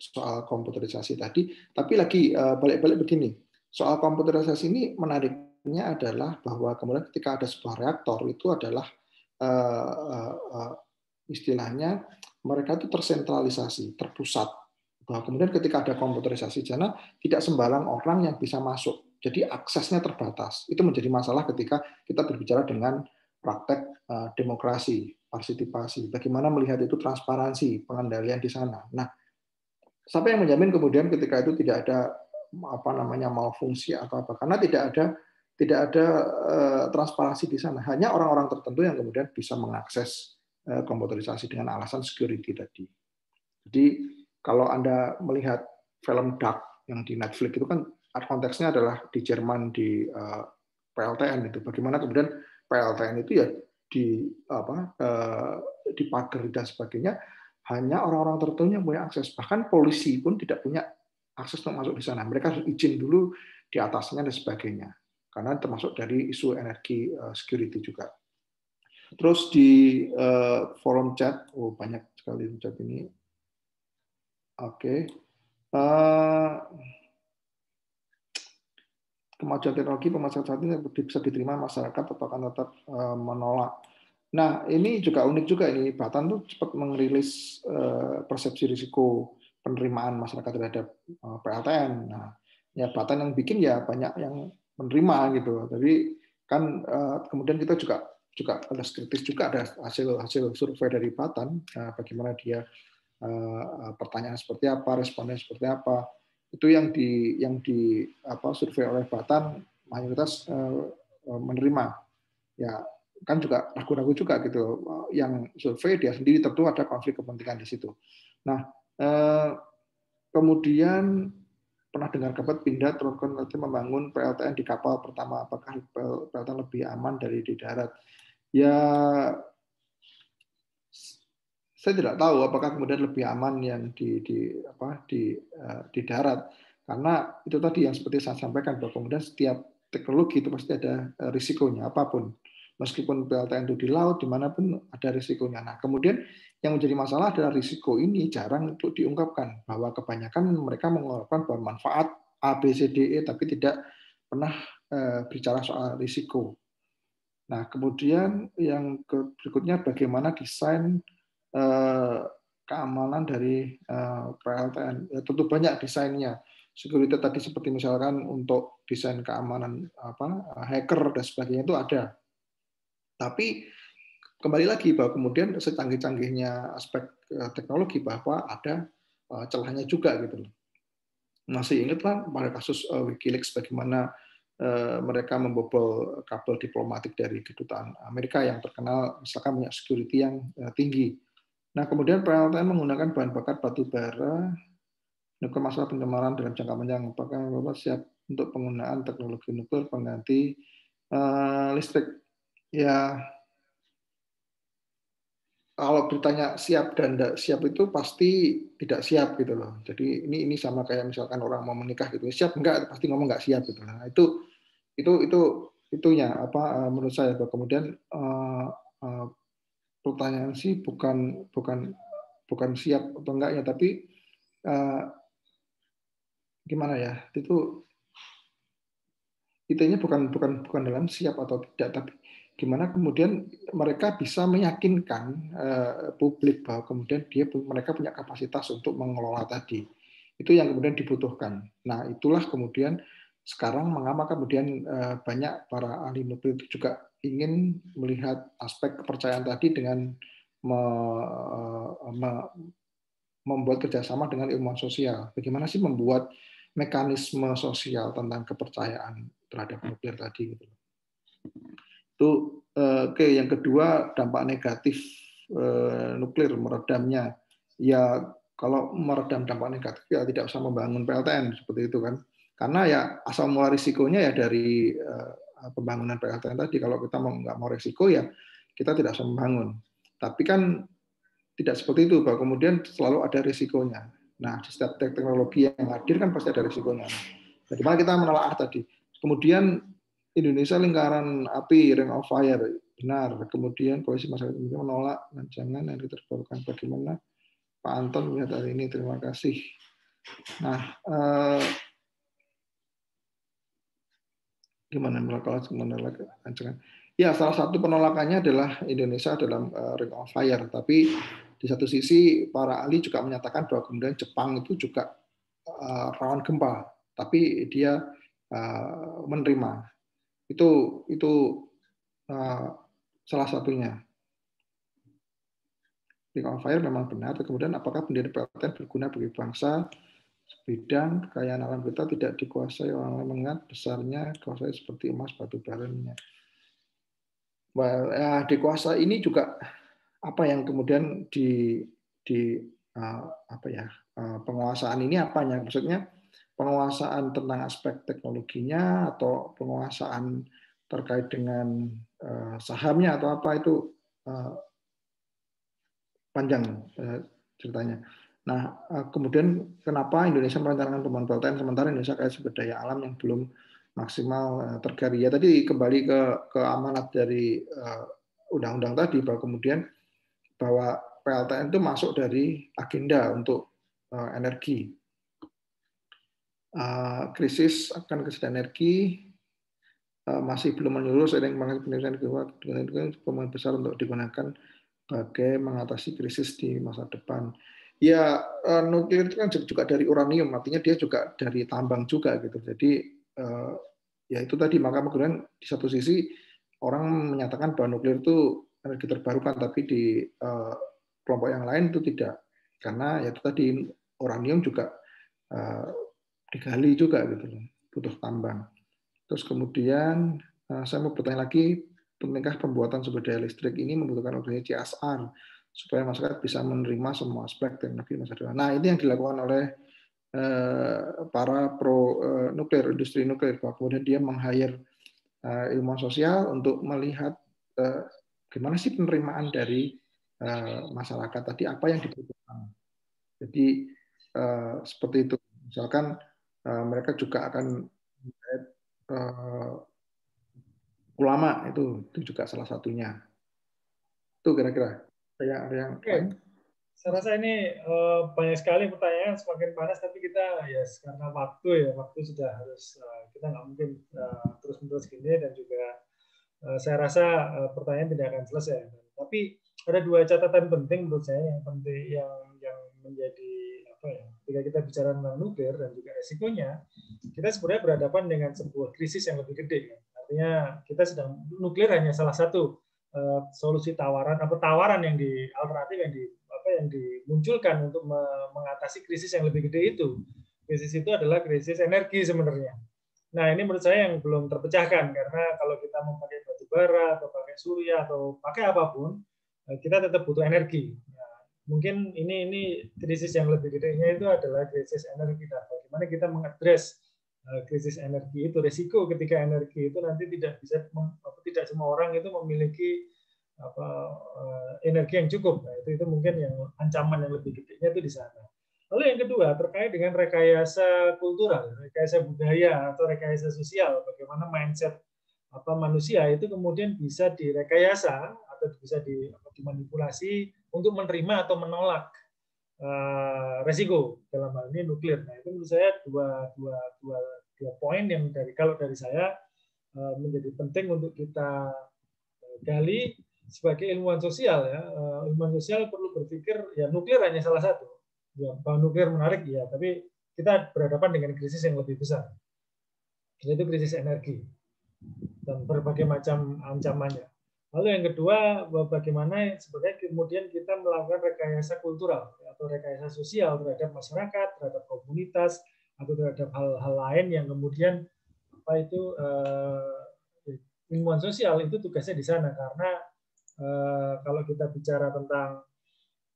soal komputerisasi tadi. Tapi lagi balik-balik begini, soal komputerisasi ini menariknya adalah bahwa kemudian ketika ada sebuah reaktor itu adalah istilahnya mereka itu tersentralisasi, terpusat. Bahwa kemudian ketika ada komputerisasi sana tidak sembarang orang yang bisa masuk. Jadi aksesnya terbatas. Itu menjadi masalah ketika kita berbicara dengan praktek demokrasi, partisipasi. Bagaimana melihat itu transparansi, pengendalian di sana. Nah, siapa yang menjamin kemudian ketika itu tidak ada malfungsi atau apa? Karena tidak ada transparansi di sana. Hanya orang-orang tertentu yang kemudian bisa mengakses komputerisasi dengan alasan security tadi. Jadi kalau Anda melihat film Dark yang di Netflix itu kan konteksnya adalah di Jerman, di PLTN itu. Bagaimana kemudian PLTN itu ya dipagar dan sebagainya, hanya orang-orang tertentu yang punya akses. Bahkan polisi pun tidak punya akses untuk masuk di sana. Mereka harus izin dulu di atasnya dan sebagainya. Karena termasuk dari isu energi security juga. Terus di forum chat, banyak sekali chat ini. Oke. Kemajuan teknologi pemasaran saat ini bisa diterima masyarakat atau akan tetap menolak. Nah, ini juga unik juga ini. Batan tuh cepat merilis persepsi risiko penerimaan masyarakat terhadap PLTN. Nah, ya Batan yang bikin ya banyak yang menerima gitu. Tapi kan kemudian kita juga ada kritis juga, ada hasil survei dari Batan, bagaimana dia pertanyaan seperti apa, responnya seperti apa. itu yang di survei oleh Batan mayoritas menerima. Ya kan juga ragu-ragu juga gitu. Yang survei dia sendiri tentu ada konflik kepentingan di situ. Nah, kemudian pernah dengar kabar pindah nanti membangun PLTN di kapal pertama, apakah PLTN lebih aman dari di darat? Ya, saya tidak tahu apakah kemudian lebih aman yang di darat, karena itu tadi yang seperti saya sampaikan bahwa kemudian setiap teknologi itu pasti ada risikonya apapun, meskipun PLTN itu di laut dimanapun ada risikonya. Nah, kemudian yang menjadi masalah adalah risiko ini jarang untuk diungkapkan, bahwa kebanyakan mereka mengungkapkan bahwa manfaat A, B, C, D, E, tapi tidak pernah bicara soal risiko. Nah, kemudian yang berikutnya bagaimana desain keamanan dari PLTN. Ya, tentu banyak desainnya. Security tadi seperti misalkan untuk desain keamanan hacker dan sebagainya itu ada. Tapi kembali lagi bahwa kemudian secanggih-canggihnya aspek teknologi bahwa ada celahnya juga gitu loh. Masih ingat kan pada kasus WikiLeaks bagaimana mereka membobol kabel diplomatik dari kedutaan Amerika yang terkenal misalkan punya security yang tinggi. Nah, kemudian PLTN menggunakan bahan bakar batu bara untuk masalah pencemaran dalam jangka panjang. Apakah Bapak siap untuk penggunaan teknologi nuklir pengganti listrik? Ya, kalau ditanya siap dan tidak siap itu pasti tidak siap gitu loh. Jadi ini sama kayak misalkan orang mau menikah gitu, siap enggak pasti ngomong enggak siap gitu. Nah, itunya menurut saya. Kemudian pertanyaan sih bukan siap atau enggaknya, tapi gimana ya, itu intinya bukan dalam siap atau tidak, tapi gimana kemudian mereka bisa meyakinkan publik bahwa kemudian mereka punya kapasitas untuk mengelola tadi. Itu yang kemudian dibutuhkan. Nah, itulah kemudian sekarang mengapa kemudian banyak para ahli nuklir itu juga ingin melihat aspek kepercayaan tadi dengan membuat kerjasama dengan ilmuwan sosial. Bagaimana sih membuat mekanisme sosial tentang kepercayaan terhadap nuklir tadi gitu. Itu oke. Yang kedua, dampak negatif nuklir, meredamnya. Ya kalau meredam dampak negatif ya tidak usah membangun PLTN seperti itu kan. Karena ya asal mula risikonya ya dari pembangunan PLTN tadi. Kalau kita nggak mau risiko ya kita tidak usah membangun. Tapi kan tidak seperti itu, bahwa kemudian selalu ada risikonya. Nah, di setiap teknologi yang hadir kan pasti ada risikonya. Bagaimana kita menelaah tadi. Kemudian Indonesia lingkaran api, ring of fire, benar. Kemudian Koalisi Masyarakat Indonesia menolak rancangan energi terbarukan. Bagaimana Pak Anton melihat hari ini? Terima kasih. Nah, gimana menolak rancangan? Ya, salah satu penolakannya adalah Indonesia dalam ring of fire. Tapi di satu sisi para ahli juga menyatakan bahwa kemudian Jepang itu juga rawan gempa, tapi dia menerima. Itu salah satunya. Ring of fire memang benar. Kemudian apakah pendirian PLTN berguna bagi bangsa? Bidang kekayaan alam kita tidak dikuasai orang lain, mengingat besarnya kuasai seperti emas, batu bara, minyak. Dikuasai ini juga apa yang kemudian penguasaan ini apanya? Maksudnya penguasaan tentang aspek teknologinya atau penguasaan terkait dengan sahamnya atau apa, itu panjang ceritanya. Nah, kemudian kenapa Indonesia merencanakan pembangunan PLTN sementara Indonesia kaya sumber daya alam yang belum maksimal tergali? Ya tadi kembali ke amanat dari undang-undang tadi, bahwa kemudian bahwa PLTN itu masuk dari agenda untuk energi. Krisis akan kesediaan energi masih belum menyeluruh seiring dengan penelitian pemain besar untuk digunakan sebagai mengatasi krisis di masa depan. Ya, nuklir itu kan juga dari uranium, artinya dia juga dari tambang juga gitu. Jadi ya itu tadi, maka kemudian di satu sisi orang menyatakan bahwa nuklir itu energi terbarukan, tapi di kelompok yang lain itu tidak, karena ya itu tadi uranium juga digali juga gitu loh, butuh tambang. Terus kemudian saya mau bertanya lagi, pentingkah pembuatan sumber daya listrik ini membutuhkan organisasi CSR supaya masyarakat bisa menerima semua aspek teknologi masa depan. Nah, ini yang dilakukan oleh para pro nuklir, industri nuklir, bahwa kemudian dia meng-hire ilmuwan sosial untuk melihat gimana sih penerimaan dari masyarakat tadi, apa yang dibutuhkan. Jadi seperti itu. Misalkan mereka juga akan ulama, itu juga salah satunya. Itu kira-kira. Ada yang lain? Saya rasa ini banyak sekali pertanyaan, semakin panas, tapi kita ya karena waktu sudah harus, kita nggak mungkin terus-menerus gini, dan juga saya rasa pertanyaan tidak akan selesai. Tapi ada dua catatan penting menurut saya yang penting, yang menjadi apa ya, ketika kita bicara tentang nuklir dan juga resikonya, kita sebenarnya berhadapan dengan sebuah krisis yang lebih gede. Artinya kita sedang, nuklir hanya salah satu solusi tawaran yang alternatif yang dimunculkan untuk mengatasi krisis yang lebih gede itu. Krisis itu adalah krisis energi sebenarnya. Nah, ini menurut saya yang belum terpecahkan, karena kalau kita mau pakai batu bara atau pakai surya atau pakai apapun, kita tetap butuh energi. Ya, mungkin ini krisis yang lebih gedenya itu adalah krisis energi. Nah, bagaimana kita mengadres krisis energi itu, resiko ketika energi itu nanti tidak semua orang itu memiliki energi yang cukup. Nah, itu mungkin yang ancaman yang lebih gedenya itu di sana. Lalu yang kedua terkait dengan rekayasa kultural, rekayasa budaya atau rekayasa sosial, bagaimana mindset manusia itu kemudian bisa direkayasa atau bisa dimanipulasi untuk menerima atau menolak resiko, dalam hal ini nuklir. Nah, itu menurut saya dua poin yang kalau dari saya menjadi penting untuk kita gali sebagai ilmuwan sosial. Ya, ilmuwan sosial perlu berpikir ya nuklir hanya salah satu. Ya, bahwa nuklir menarik ya, tapi kita berhadapan dengan krisis yang lebih besar, yaitu krisis energi dan berbagai macam ancamannya. Lalu yang kedua, bagaimana sebenarnya kemudian kita melakukan rekayasa kultural atau rekayasa sosial terhadap masyarakat, terhadap komunitas, atau terhadap hal-hal lain yang kemudian ilmuwan sosial itu tugasnya di sana, karena kalau kita bicara tentang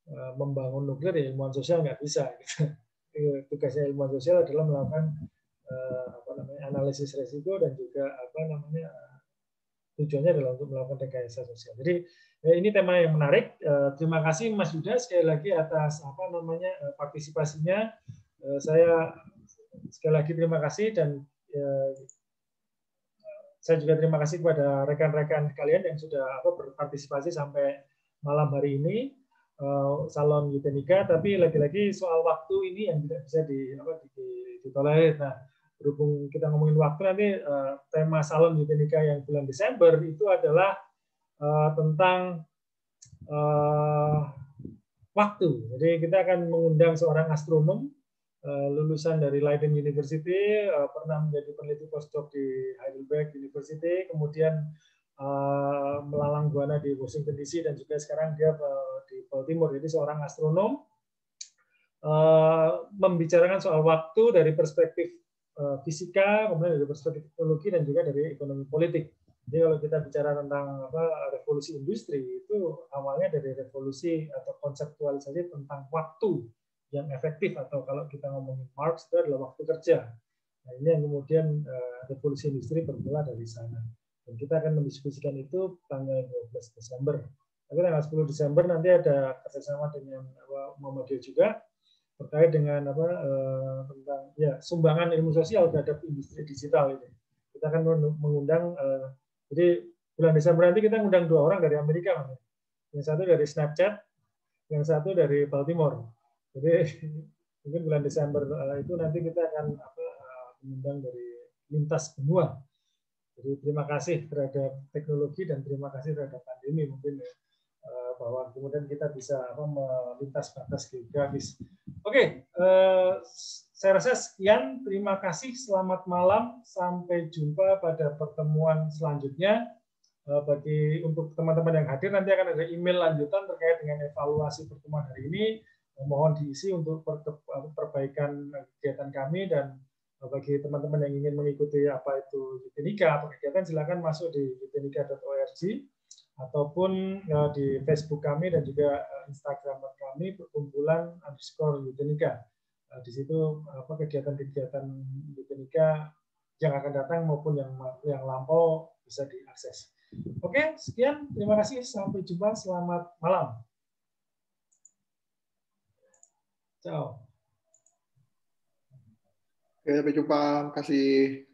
membangun nuklir ya ilmuwan sosial nggak bisa. Tugasnya ilmuwan sosial adalah melakukan analisis resiko dan juga tujuannya adalah untuk melakukan rekayasa sosial. Jadi ini tema yang menarik. Terima kasih Mas Yuda sekali lagi atas partisipasinya. Saya sekali lagi terima kasih, dan saya juga terima kasih kepada rekan-rekan kalian yang sudah berpartisipasi sampai malam hari ini. Salam Yutenika, tapi lagi-lagi soal waktu ini yang tidak bisa ditolerir. Nah, berhubung kita ngomongin waktu, nanti tema Salam Yutenika yang bulan Desember itu adalah tentang waktu. Jadi kita akan mengundang seorang astronom lulusan dari Leiden University, pernah menjadi peneliti postdoc di Heidelberg University, kemudian melalang buana di Washington DC, dan juga sekarang dia di Baltimore. Jadi seorang astronom membicarakan soal waktu dari perspektif fisika, kemudian dari perspektif teknologi, dan juga dari ekonomi politik. Jadi kalau kita bicara tentang revolusi industri, itu awalnya dari revolusi atau konseptualisasi tentang waktu yang efektif, atau kalau kita ngomongin Marx itu adalah waktu kerja. Nah, ini yang kemudian revolusi industri bermula dari sana. Dan kita akan mendiskusikan itu tanggal 12 Desember. Tapi tanggal 10 Desember nanti ada kerjasama dengan Muhammadiyah juga terkait dengan tentang sumbangan ilmu sosial terhadap industri digital ini. Kita akan mengundang, jadi bulan Desember nanti kita mengundang 2 orang dari Amerika, yang satu dari Snapchat, yang satu dari Baltimore. Jadi mungkin bulan Desember itu nanti kita akan mengundang dari lintas benua. Jadi terima kasih terhadap teknologi dan terima kasih terhadap pandemi mungkin ya, bahwa kemudian kita bisa melintas batas geografis. Oke, saya rasa sekian. Terima kasih. Selamat malam. Sampai jumpa pada pertemuan selanjutnya. Untuk teman-teman yang hadir nanti akan ada email lanjutan terkait dengan evaluasi pertemuan hari ini. Mohon diisi untuk perbaikan kegiatan kami, dan Bagi teman-teman yang ingin mengikuti apa itu Eutenika atau kegiatan, silakan masuk di eutenika.org ataupun di Facebook kami dan juga Instagram kami perkumpulan_Eutenika. Di situ kegiatan-kegiatan Eutenika yang akan datang maupun yang lampau bisa diakses. Oke, sekian. Terima kasih. Sampai jumpa. Selamat malam. Ciao. Oke, sampai jumpa. Terima kasih.